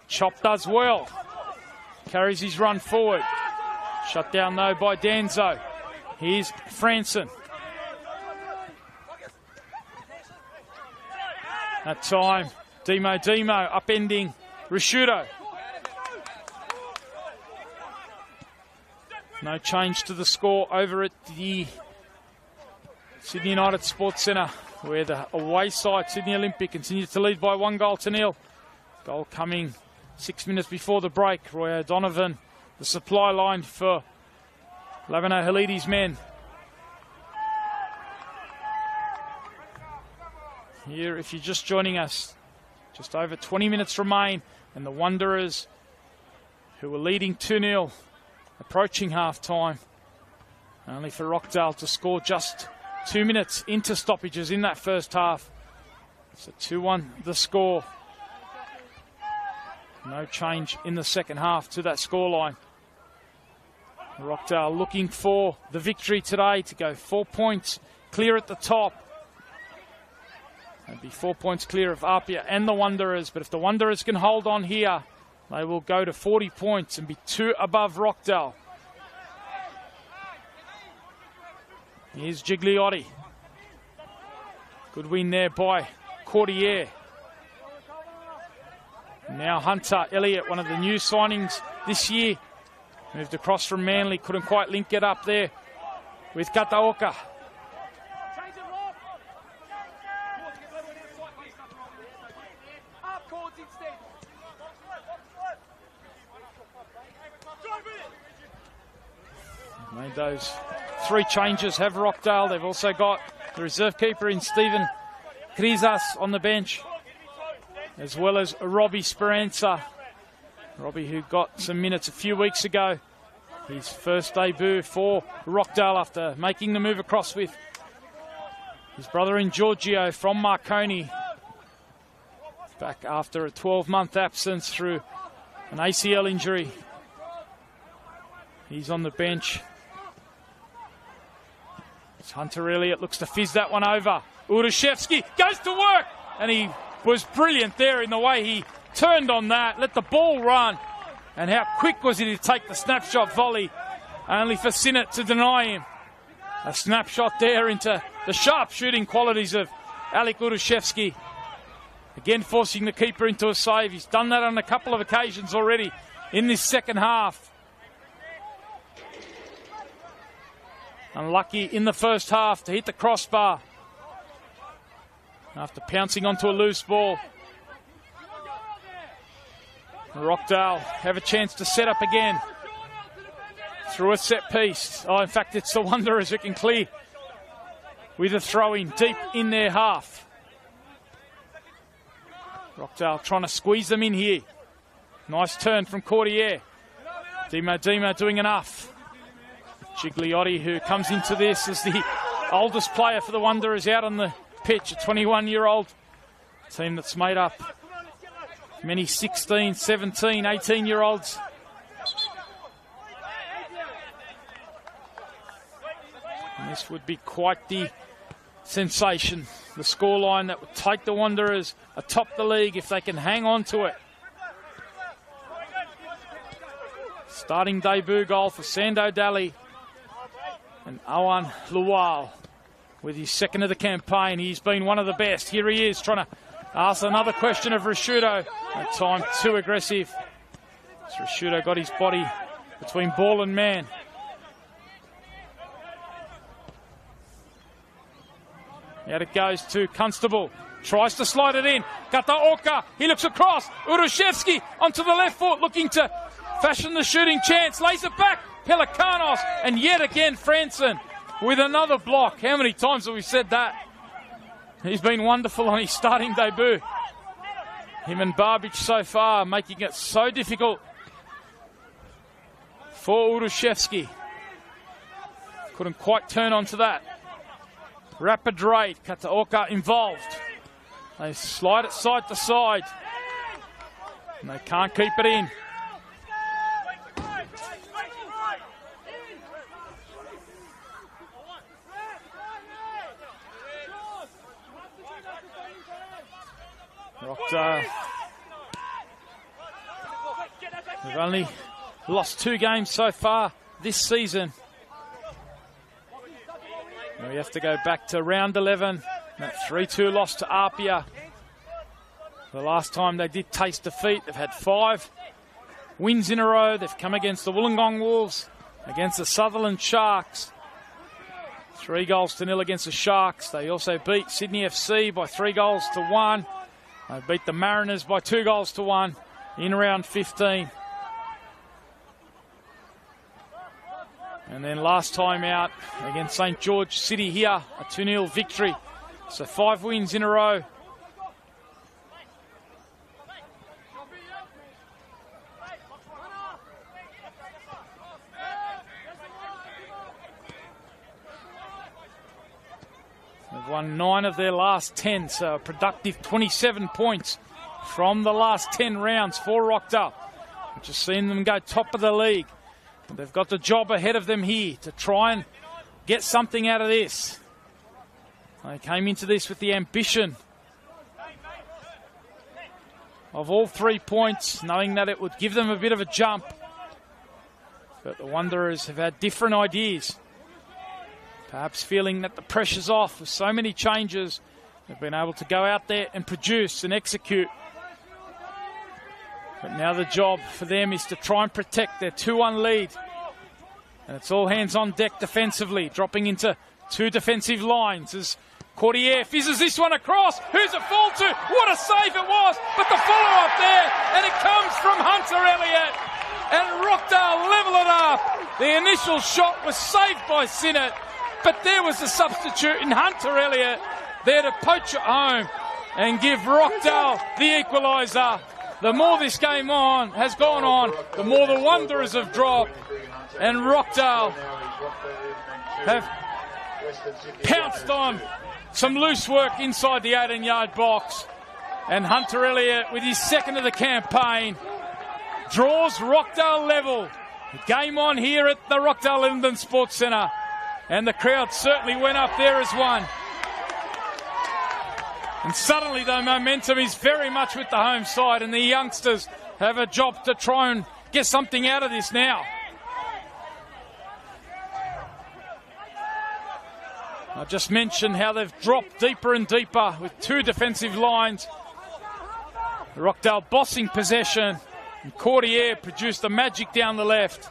S1: Chop does well. Carries his run forward. Shut down though by Danzo. Here's Franson. That time, Demo upending Rishudo. No change to the score over at the Sydney United Sports Centre, where the away side, Sydney Olympic, continues to lead by 1-0. Goal coming 6 minutes before the break. Roy O'Donovan, the supply line for Lavino Halidi's men. Here, if you're just joining us, just over 20 minutes remain, and the Wanderers, who were leading 2-0, approaching half-time, only for Rockdale to score just 2 minutes into stoppages in that first half. So 2-1 the score. No change in the second half to that scoreline. Rockdale looking for the victory today to go 4 points clear at the top. They'd be 4 points clear of Apia and the Wanderers, but if the Wanderers can hold on here, they will go to 40 points and be 2 above Rockdale. Here's Gigliotti. Good win there by Cordier. Now Hunter Elliott, one of the new signings this year. Moved across from Manly, couldn't quite link it up there with Kataoka. Made those 3 changes, have Rockdale. They've also got the reserve keeper in Stephen Krizas on the bench, as well as Robbie Speranza. Robbie, who got some minutes a few weeks ago. His first debut for Rockdale after making the move across with his brother in Giorgio from Marconi. Back after a 12-month absence through an ACL injury. He's on the bench. Hunter Elliott looks to fizz that one over. Urushevsky goes to work, and he was brilliant there in the way he turned on that, let the ball run, and how quick was he to take the snapshot volley, only for Sinnott to deny him. A snapshot there into the sharp shooting qualities of Alek Urushevsky, again forcing the keeper into a save. He's done that on a couple of occasions already in this second half. Unlucky in the first half to hit the crossbar after pouncing onto a loose ball. Rockdale have a chance to set up again through a set piece. Oh, in fact, it's the Wanderers who can clear with a throw-in deep in their half. Rockdale trying to squeeze them in here. Nice turn from Cordier. Demo doing enough. Gigliotti, who comes into this as the oldest player for the Wanderers out on the pitch, a 21-year-old team that's made up many 16, 17, 18-year-olds. And this would be quite the sensation, the scoreline that would take the Wanderers atop the league if they can hang on to it. Starting debut goal for Sando Daly. And Owen Lual with his second of the campaign. He's been one of the best. Here he is trying to ask another question of Rishudo. That time too aggressive. So Rishudo got his body between ball and man. Out it goes to Constable. Tries to slide it in. Kataoka. He looks across. Urushevsky onto the left foot, looking to fashion the shooting chance. Lays it back. Pelikanos, and yet again Franson with another block. How many times have we said that? He's been wonderful on his starting debut. Him and Barbic so far making it so difficult for Urushevsky. Couldn't quite turn onto that. Rapid rate, Kataoka involved. They slide it side to side. And they can't keep it in. Rockdale. They've only lost 2 games so far this season. And we have to go back to round 11. That 3-2 loss to Apia. The last time they did taste defeat, they've had 5 wins in a row. They've come against the Wollongong Wolves, against the Sutherland Sharks. 3-0 against the Sharks. They also beat Sydney FC by 3-1. They beat the Mariners by 2-1 in round 15. And then last time out against St. George City here, a 2-0 victory. So 5 wins in a row. They've won 9 of their last 10, so a productive 27 points from the last 10 rounds for Rockdale. We've just seen them go top of the league. They've got the job ahead of them here to try and get something out of this. They came into this with the ambition of all 3 points, knowing that it would give them a bit of a jump. But the Wanderers have had different ideas. Perhaps feeling that the pressure's off with so many changes, they've been able to go out there and produce and execute. But now the job for them is to try and protect their 2-1 lead. And it's all hands on deck defensively, dropping into 2 defensive lines as Cordier fizzes this one across. Who's it fall to? What a save it was! But the follow-up there, and it comes from Hunter Elliott. And Rockdale level it up. The initial shot was saved by Sinnott, but there was the substitute in Hunter Elliott there to poach it home and give Rockdale the equaliser. The more this game has gone on, the more the Wanderers have dropped, and Rockdale have pounced on some loose work inside the 18-yard box. And Hunter Elliott, with his 2nd of the campaign, draws Rockdale level. Game on here at the Rockdale Ilinden Sports Centre. And the crowd certainly went up there as one. And suddenly the momentum is very much with the home side, and the youngsters have a job to try and get something out of this now. I just mentioned how they've dropped deeper and deeper with 2 defensive lines. Rockdale bossing possession, and Cordier produced the magic down the left.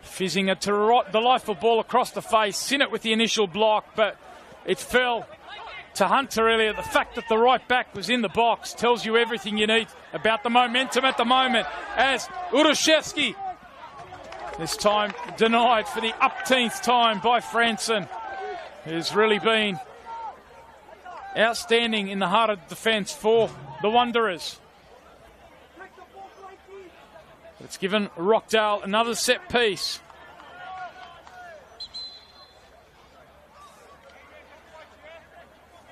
S1: Fizzing a delightful ball across the face. Sinnott with the initial block, but it fell to Hunter Elliott. The fact that the right back was in the box tells you everything you need about the momentum at the moment, as Urushevsky, this time denied for the upteenth time by Franson, who's really been outstanding in the heart of defence for the Wanderers. It's given Rockdale another set piece.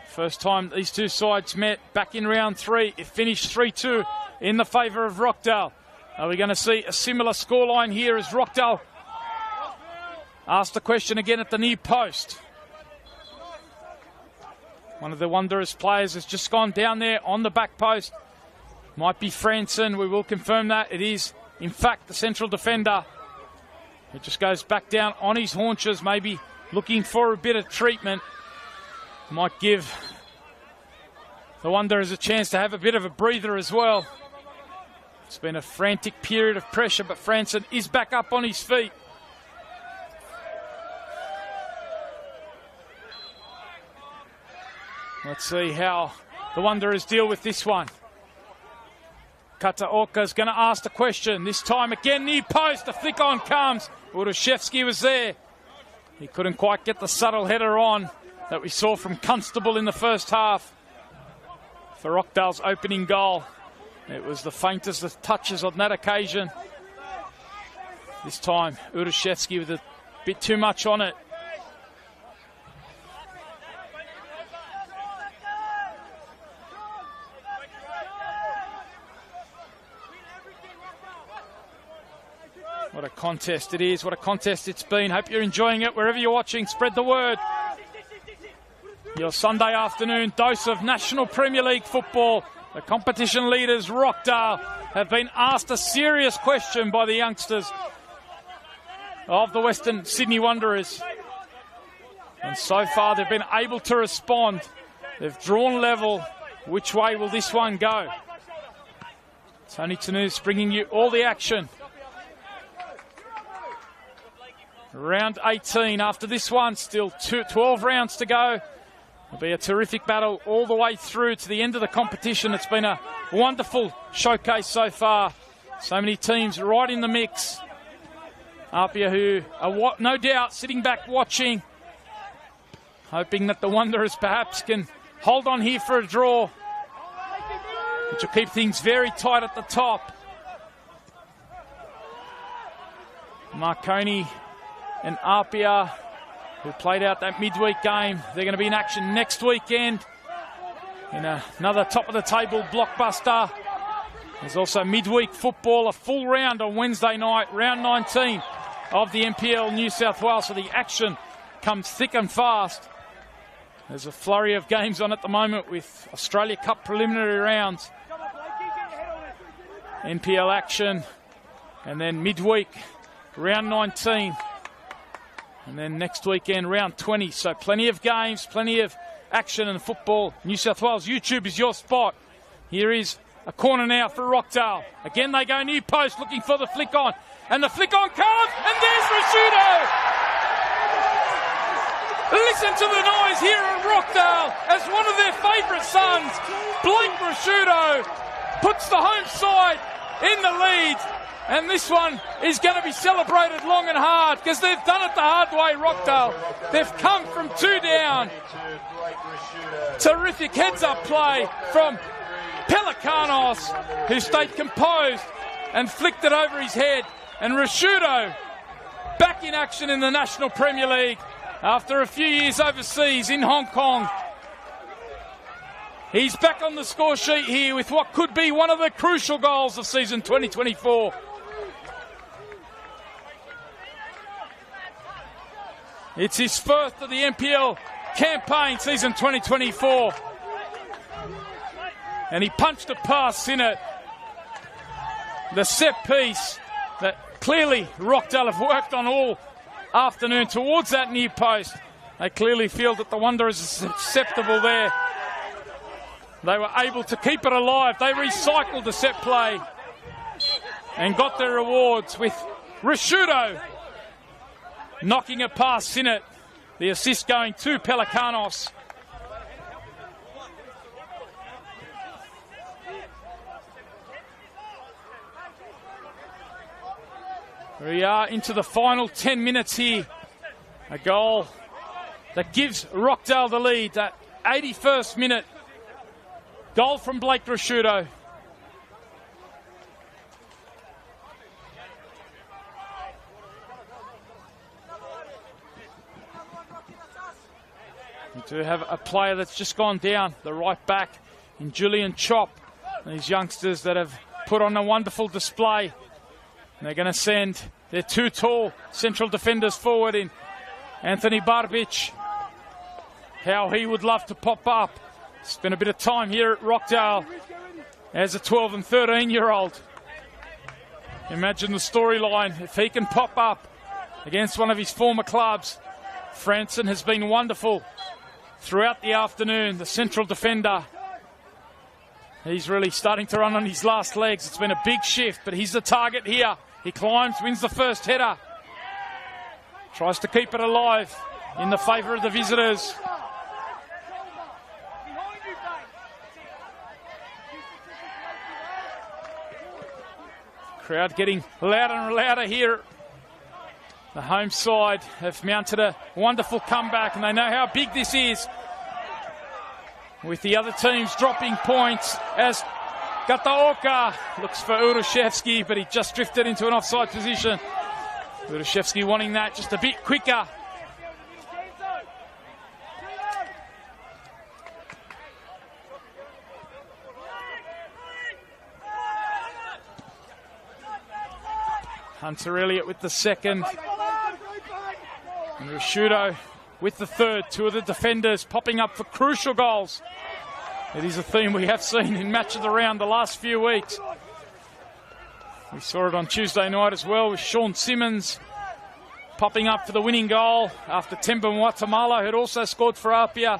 S1: First time these two sides met back in round 3. It finished 3-2 in the favour of Rockdale. Are we going to see a similar scoreline here as Rockdale asked the question again at the near post? One of the Wanderers players has just gone down there on the back post. Might be Franson. We will confirm that. It is, in fact, the central defender. It just goes back down on his haunches, maybe looking for a bit of treatment. Might give the Wanderers a chance to have a bit of a breather as well. It's been a frantic period of pressure, but Franson is back up on his feet. Let's see how the Wanderers deal with this one. Kataoka's going to ask the question. This time again, near post. The flick on comes. Urushevsky was there. He couldn't quite get the subtle header on that we saw from Constable in the first half for Rockdale's opening goal. It was the faintest of touches on that occasion. This time, Urushevsky with a bit too much on it. What a contest it is. What a contest it's been. Hope you're enjoying it wherever you're watching. Spread the word. Your Sunday afternoon dose of National Premier League football. The competition leaders, Rockdale, have been asked a serious question by the youngsters of the Western Sydney Wanderers. And so far they've been able to respond. They've drawn level. Which way will this one go? Tony Tanous bringing you all the action. Round 18 after this one, still 12 rounds to go. It'll be a terrific battle all the way through to the end of the competition. It's been a wonderful showcase so far. So many teams right in the mix. Apia, who are no doubt sitting back watching, hoping that the Wanderers perhaps can hold on here for a draw, which will keep things very tight at the top. Marconi and Apia, who played out that midweek game, they're going to be in action next weekend in another top-of-the-table blockbuster. There's also midweek football, a full round on Wednesday night, round 19 of the NPL New South Wales. So the action comes thick and fast. There's a flurry of games on at the moment with Australia Cup preliminary rounds, NPL action, and then midweek, round 19. And then next weekend, round 20. So plenty of games, plenty of action in football. New South Wales YouTube is your spot. Here is a corner now for Rockdale. Again, they go near post looking for the flick on. And the flick on comes, and there's Rashudo! Listen to the noise here at Rockdale as one of their favourite sons, Blake Rashudo, puts the home side in the lead. And this one is going to be celebrated long and hard because they've done it the hard way, Rockdale. They've come from 2 down. Terrific heads-up play from Pelikanos, who stayed composed and flicked it over his head. And Rashudo back in action in the National Premier League after a few years overseas in Hong Kong. He's back on the score sheet here with what could be one of the crucial goals of season 2024. It's his first of the NPL campaign, season 2024. And he punched a pass in it. The set piece that clearly Rockdale have worked on all afternoon towards that near post. They clearly feel that the Wanderers are susceptible there. They were able to keep it alive. They recycled the set play and got their rewards with Rashudo knocking it past Sinnott. The assist going to Pelikanos. We are into the final 10 minutes here. A goal that gives Rockdale the lead. That 81st minute goal from Blake Rashudo. We do have a player that's just gone down, the right back in Julian Chop. These youngsters that have put on a wonderful display. And they're going to send their 2 tall central defenders forward in Anthony Barbic. How he would love to pop up. Spent a bit of time here at Rockdale as a 12 and 13-year-old. Imagine the storyline if he can pop up against one of his former clubs. Franson has been wonderful throughout the afternoon, the central defender. He's really starting to run on his last legs. It's been a big shift, but he's the target here. He climbs, wins the first header. Tries to keep it alive in the favour of the visitors. Crowd getting louder and louder here. The home side have mounted a wonderful comeback, and they know how big this is. With the other teams dropping points as Gataoka looks for Urushevsky, but he just drifted into an offside position. Udashevsky wanting that just a bit quicker. Hunter Elliott with the second. And Rashudo with the third. Two of the defenders popping up for crucial goals. It is a theme we have seen in Match of the Round the last few weeks. We saw it on Tuesday night as well with Sean Simmons popping up for the winning goal after Temba Watamalo had also scored for Apia.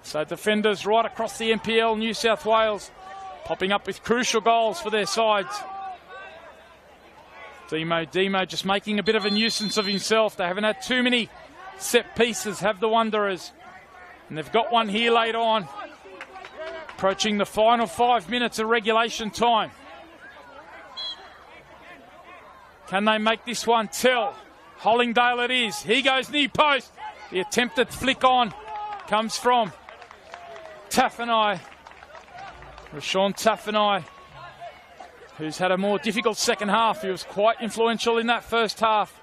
S1: So defenders right across the NPL, New South Wales, popping up with crucial goals for their sides. Demo just making a bit of a nuisance of himself. They haven't had too many set pieces, have the Wanderers. And they've got one here late on. Approaching the final 5 minutes of regulation time. Can they make this one tell? Hollingdale it is. Here goes near post. The attempted flick on comes from Taffanai. Rashawn Taffanai, who's had a more difficult second half. He was quite influential in that first half.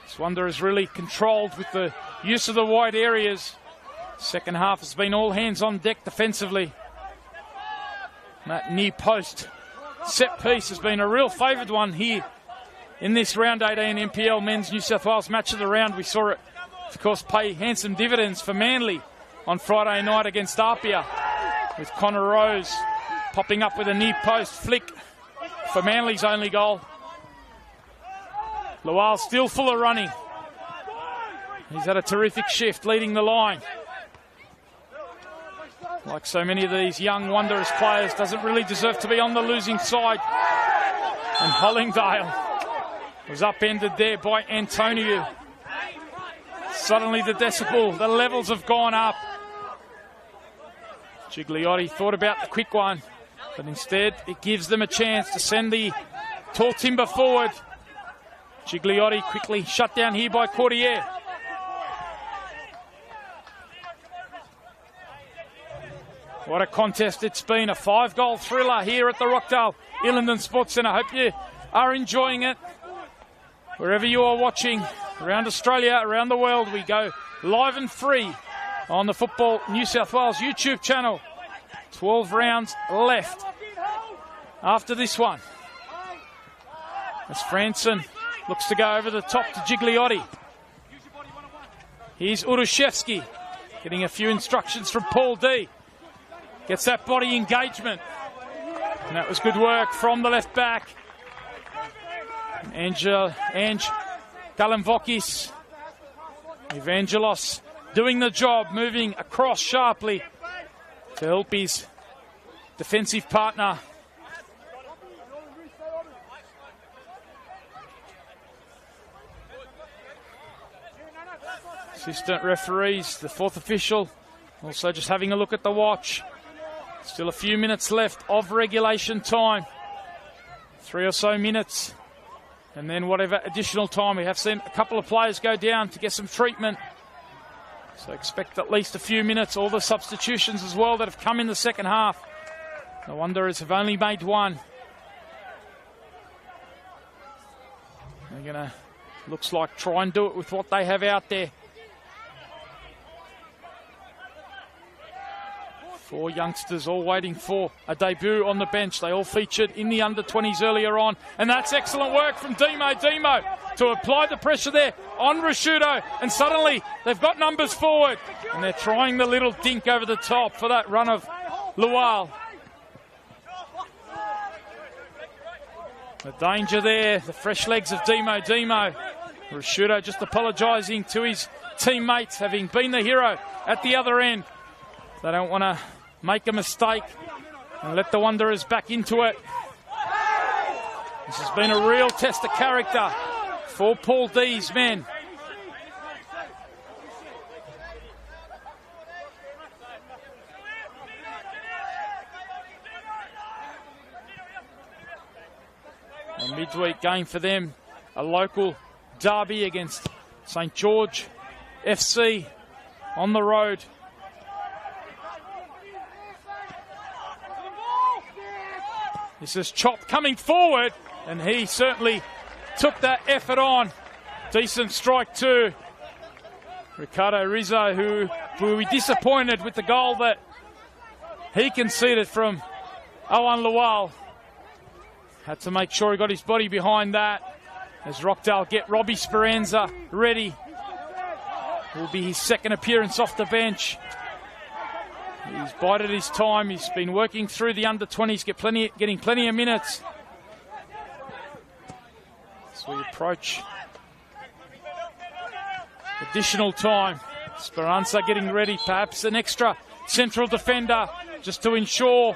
S1: This Wanderers really controlled with the use of the wide areas. Second half has been all hands on deck defensively. That near post set piece has been a real favoured one here in this round 18 NPL Men's New South Wales Match of the Round. We saw it, of course, pay handsome dividends for Manly on Friday night against Apia, with Connor Rose popping up with a near post flick for Manly's only goal. Lual still full of running. He's had a terrific shift leading the line. Like so many of these young Wanderers players, doesn't really deserve to be on the losing side. And Hollingdale was upended there by Antonio. Suddenly the decibel, the levels have gone up. Gigliotti thought about the quick one, but instead it gives them a chance to send the tall timber forward. Gigliotti quickly shut down here by Cordier. What a contest it's been, a 5-goal thriller here at the Rockdale Ilinden Sports Centre. Hope you are enjoying it. Wherever you are watching, around Australia, around the world, we go live and free on the Football New South Wales YouTube channel. 12 rounds left after this one, as Franson looks to go over the top to Gigliotti. Here's Urushevsky getting a few instructions from Paul D. Gets that body engagement. And that was good work from the left back. Ange Galimvokis. Evangelos doing the job, moving across sharply to help his defensive partner. Assistant referees, the fourth official, also just having a look at the watch. Still a few minutes left of regulation time. 3 or so minutes. And then whatever additional time. We have seen a couple of players go down to get some treatment. So expect at least a few minutes. All the substitutions as well that have come in the second half. The Wanderers have only made one. They're going to, looks like, try and do it with what they have out there. 4 youngsters all waiting for a debut on the bench. They all featured in the under-20s earlier on. And that's excellent work from Demo to apply the pressure there on Rashudo. And suddenly they've got numbers forward. And they're trying the little dink over the top for that run of Lual. The danger there, the fresh legs of Demo. Rashudo just apologising to his teammates, having been the hero at the other end. They don't want to make a mistake and let the Wanderers back into it. This has been a real test of character for Paul D's men. A midweek game for them, a local derby against St George FC on the road. This is Chop coming forward, and he certainly took that effort on Decent strike too. Ricardo Rizzo, who will be disappointed with the goal that he conceded from Owen Lawal. Had to make sure he got his body behind that as Rockdale get Robbie Speranza ready. Will be his second appearance off the bench. He's bided his time. He's been working through the under-20s, getting plenty of minutes. As we approach additional time, Speranza getting ready, perhaps an extra central defender just to ensure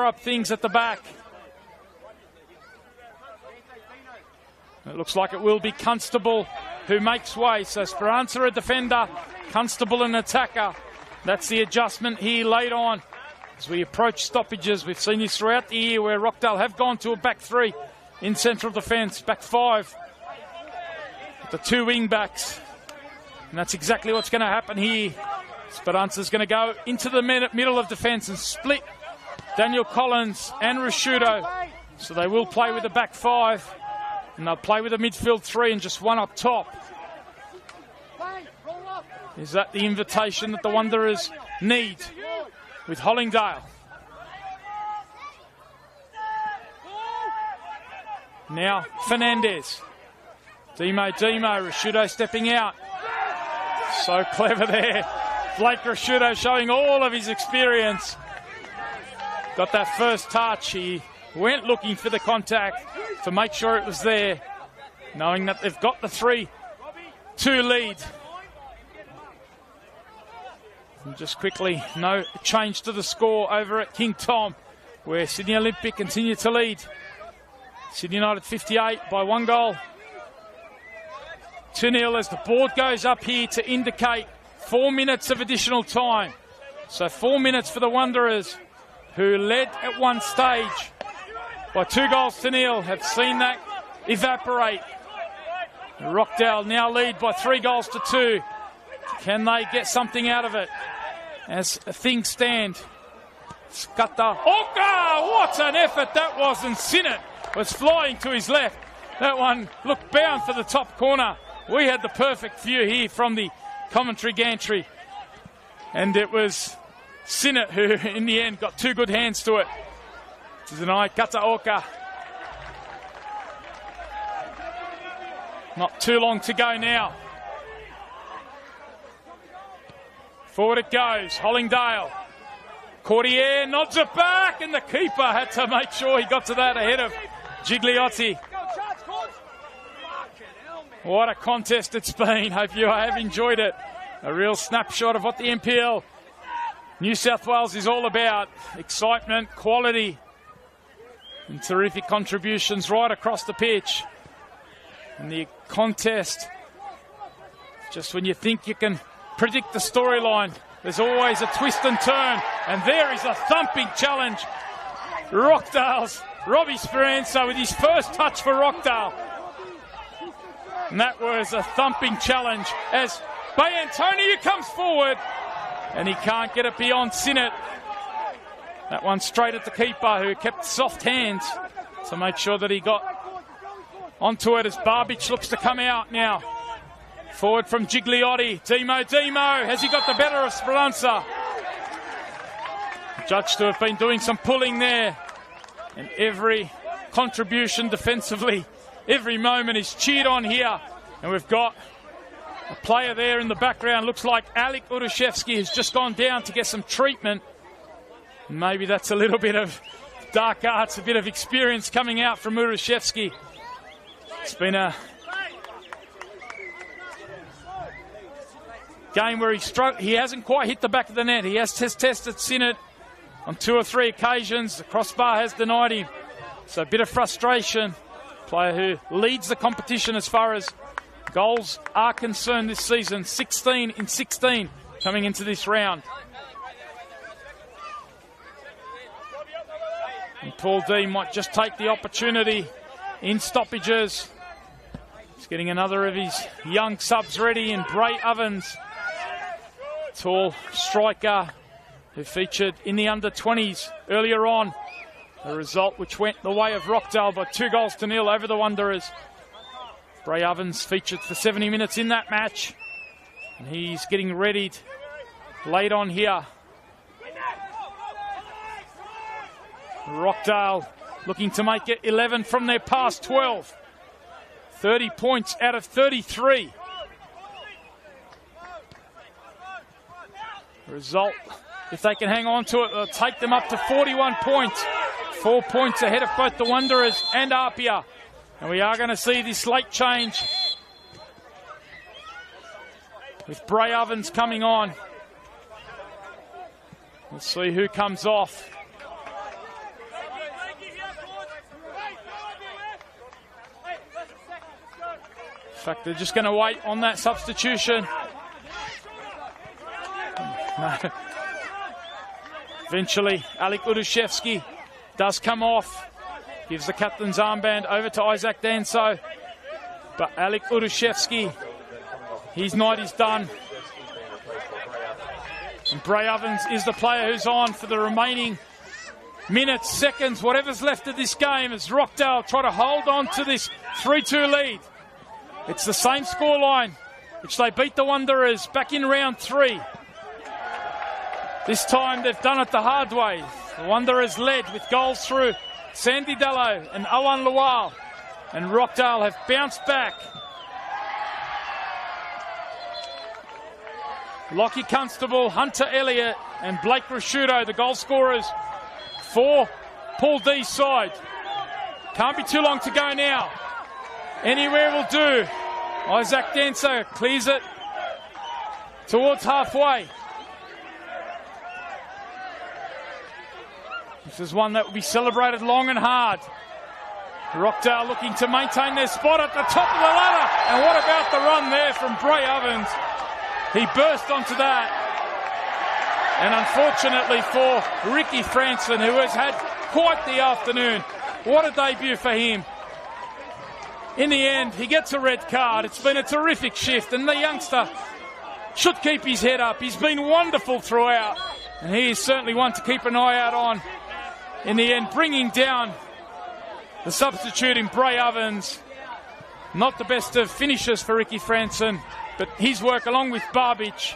S1: up things at the back. It looks like it will be Constable who makes way. So Speranza a defender, Constable an attacker. That's the adjustment here late on. As we approach stoppages, we've seen this throughout the year where Rockdale have gone to a back three in central defence, back five with the two wing backs. And that's exactly what's going to happen here. Speranza's going to go into the middle of defence and split Daniel Collins and Rashudo. So they will play with the back five, and they'll play with a midfield three and just one up top. Is that the invitation that the Wanderers need with Hollingdale? Now Fernandez. Demo, Rashudo stepping out. So clever there. Blake Rashudo showing all of his experience. Got that first touch. He went looking for the contact to make sure it was there, knowing that they've got the 3-2 lead. And just quickly, no change to the score over at King Tom, where Sydney Olympic continue to lead. Sydney United 58 by 1 goal. 2-0 as the board goes up here to indicate 4 minutes of additional time. So 4 minutes for the Wanderers, who led at one stage by 2-0, have seen that evaporate. Rockdale now lead by 3-2. Can they get something out of it as things stand? Skata Oka! What an effort that was, and Sinnott was flying to his left. That one looked bound for the top corner. We had the perfect view here from the commentary gantry, and it was Sinnott who in the end got 2 good hands to it to deny Kataoka. Not too long to go now. Forward it goes, Hollingdale. Cordier nods it back, and the keeper had to make sure he got to that ahead of Gigliotti. What a contest it's been. Hope you have enjoyed it. A real snapshot of what the NPL New South Wales is all about. Excitement, quality, and terrific contributions right across the pitch. And the contest, just when you think you can predict the storyline, there's always a twist and turn. And there is a thumping challenge. Rockdale's Robbie Speranza with his first touch for Rockdale. And that was a thumping challenge as Bayantoni comes forward, and he can't get it beyond Sinnott. That one straight at the keeper, who kept soft hands to make sure that he got onto it as Barbich looks to come out now. Forward from Gigliotti. Demo. Has he got the better of Speranza? Judged to have been doing some pulling there. And every contribution defensively, every moment is cheered on here. And we've got a player there in the background. Looks like Alek Urushevsky has just gone down to get some treatment. Maybe that's a little bit of dark arts, a bit of experience coming out from Urushevsky. It's been a game where he hasn't quite hit the back of the net. He has tested Sinnott on 2 or 3 occasions. The crossbar has denied him. So a bit of frustration. Player who leads the competition as far as goals are concerned this season. 16 in 16 coming into this round. And Paul D might just take the opportunity in stoppages. He's getting another of his young subs ready in Bray Ovens. Tall striker who featured in the under-20s earlier on. A result which went the way of Rockdale by 2-0 over the Wanderers. Bray Ovens featured for 70 minutes in that match. And he's getting readied late on here. Rockdale looking to make it 11 from their past 12. 30 points out of 33. Result, if they can hang on to it, they'll take them up to 41 points. 4 points ahead of both the Wanderers and Apia. And we are going to see this late change with Bray Ovens coming on. We'll see who comes off. In fact, they're just going to wait on that substitution. No. Eventually, Alec Udushevsky does come off. Gives the captain's armband over to Isaac Danso. But Alec Udushevsky, his night is done. And Bray Ovens is the player who's on for the remaining minutes, seconds, whatever's left of this game, as Rockdale try to hold on to this 3-2 lead. It's the same scoreline which they beat the Wanderers back in round 3. This time they've done it the hard way. The Wanderers led with goals through Sandy Dallo and Owen Lual. And Rockdale have bounced back. Lockie Constable, Hunter Elliott and Blake Rashudo, the goal scorers for Paul D's side. Can't be too long to go now. Anywhere will do. Isaac Danso clears it towards halfway. This is one that will be celebrated long and hard. Rockdale looking to maintain their spot at the top of the ladder. And what about the run there from Bray Ovens? He burst onto that. And unfortunately for Ricky Franson, who has had quite the afternoon, what a debut for him. In the end, he gets a red card. It's been a terrific shift, and the youngster should keep his head up. He's been wonderful throughout, and he is certainly one to keep an eye out on. In the end, bringing down the substitute in Bray Ovens. Not the best of finishes for Ricky Franson, but his work along with Barbich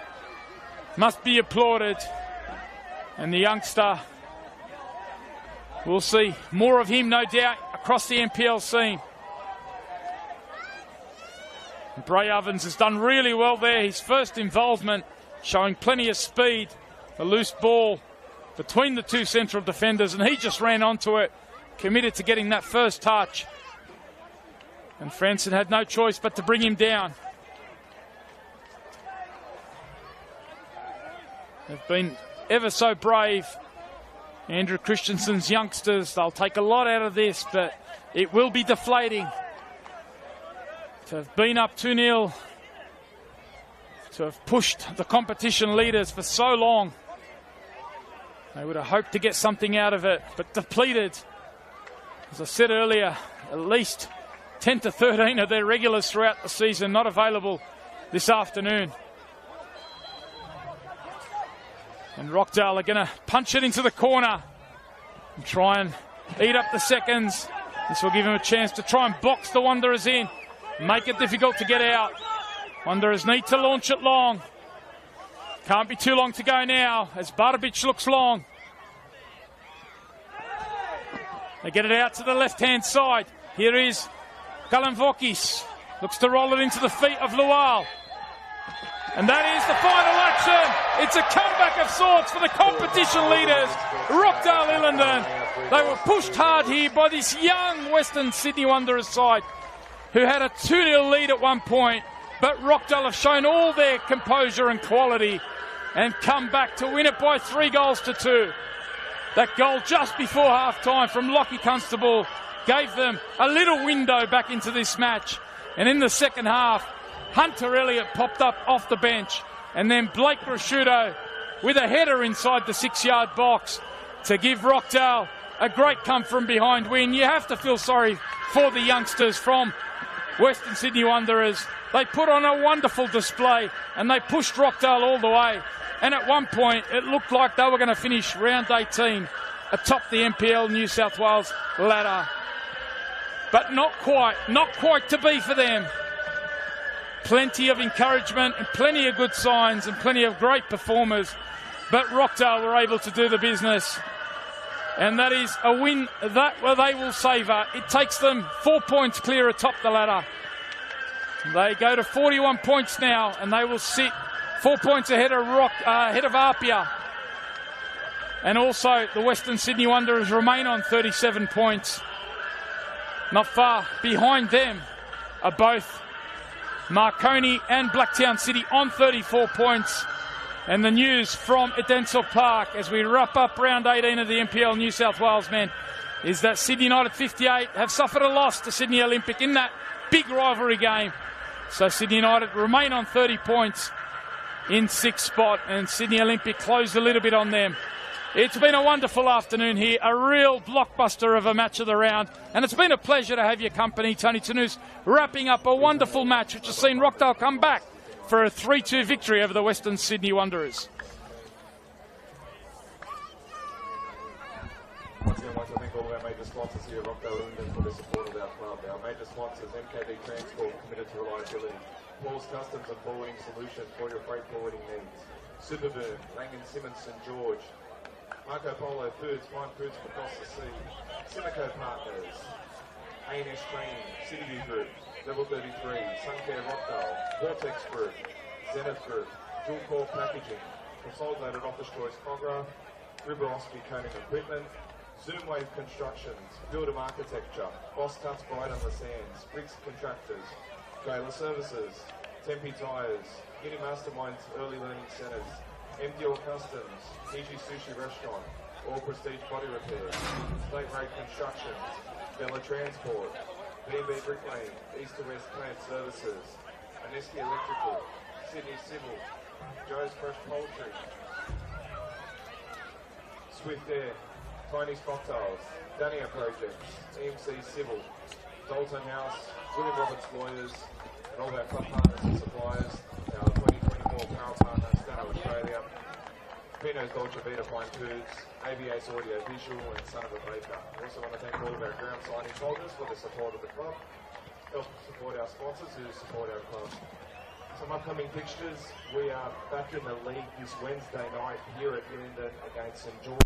S1: must be applauded. And the youngster, we'll see more of him, no doubt, across the NPL scene. And Bray Ovens has done really well there. His first involvement, showing plenty of speed. The loose ball between the two central defenders, and he just ran onto it, committed to getting that first touch. And Franson had no choice but to bring him down. They've been ever so brave. Andrew Christensen's youngsters, they'll take a lot out of this, but it will be deflating to have been up 2-0, to have pushed the competition leaders for so long. They would have hoped to get something out of it, but depleted. As I said earlier, at least 10 to 13 of their regulars throughout the season not available this afternoon. And Rockdale are going to punch it into the corner and try and eat up the seconds. This will give him a chance to try and box the Wanderers in, make it difficult to get out. Wanderers need to launch it long. Can't be too long to go now as Barbich looks long. They get it out to the left-hand side. Here is Kalanvokis. Looks to roll it into the feet of Lual. And that is the final action. It's a comeback of sorts for the competition leaders, Rockdale Ilinden. They were pushed hard here by this young Western Sydney Wanderers side who had a 2-0 lead at one point, but Rockdale have shown all their composure and quality and come back to win it by 3-2. That goal just before half-time from Lockie Constable gave them a little window back into this match. And in the second half, Hunter Elliott popped up off the bench, and then Blake Rashudo with a header inside the 6-yard box to give Rockdale a great come-from-behind win. You have to feel sorry for the youngsters from Western Sydney Wanderers. They put on a wonderful display, and they pushed Rockdale all the way. And at one point, it looked like they were going to finish round 18 atop the NPL New South Wales ladder. but not quite to be for them. Plenty of encouragement and plenty of good signs and plenty of great performers, but Rockdale were able to do the business. And that is a win that they will savour. It takes them 4 points clear atop the ladder. They go to 41 points now, and they will sit 4 points ahead of Apia. And also the Western Sydney Wanderers remain on 37 points. Not far behind them are both Marconi and Blacktown City on 34 points. And the news from Edensor Park as we wrap up round 18 of the NPL New South Wales men is that Sydney United 58 have suffered a loss to Sydney Olympic in that big rivalry game. So Sydney United remain on 30 points in 6th spot, and Sydney Olympic closed a little bit on them. It's been a wonderful afternoon here, a real blockbuster of a match of the round, and it's been a pleasure to have your company, Tony Tanous, wrapping up a wonderful match which has seen Rockdale come back for a 3-2 victory over the Western Sydney Wanderers.
S4: Once again, I'd like to thank all of our major sponsors here at Rockdale Ilinden for the support of our club. Our major sponsors, MKD Transport, committed to reliability. Paul's Customs and Forwarding Solutions for your freight forwarding needs. Superburn, Lang & Simmons St George. Marco Polo Foods, fine foods from across the sea. Simico Partners. A&S Training, Cityview Group, Level 33, Suncare Rockdale, Vortex Group, Zenith Group, Dual Core Packaging, Consolidated Office Choice Cogra, River Ospey Coating Equipment, Zoomwave Constructions, Building Architecture, Boss Cuts Bright on the Sands, Bricks Contractors, Trailer Services, Tempe Tyres, Uni Masterminds Early Learning Centres, MDL Customs, Niji Sushi Restaurant, All Prestige Body Repair, State Rate Constructions, Bella Transport, B&B Bricklaying, East to West Plant Services, Aneski Electrical, Sydney Civil, Joe's Fresh Poultry, Swift Air, Tiny's Cocktails, Dania Projects, EMC Civil, Dalton House, William Roberts Lawyers, and all of our club partners and suppliers, our 2024 Power Partner, Stano Australia, Pino's Dolce Vita Fine Foods, ABA's Audio Visual, and Son of a Baker. We also want to thank all of our ground signing holders for the support of the club, help support our sponsors who support our club. Some upcoming fixtures, we are back in the league this Wednesday night here at Ilinden against St George.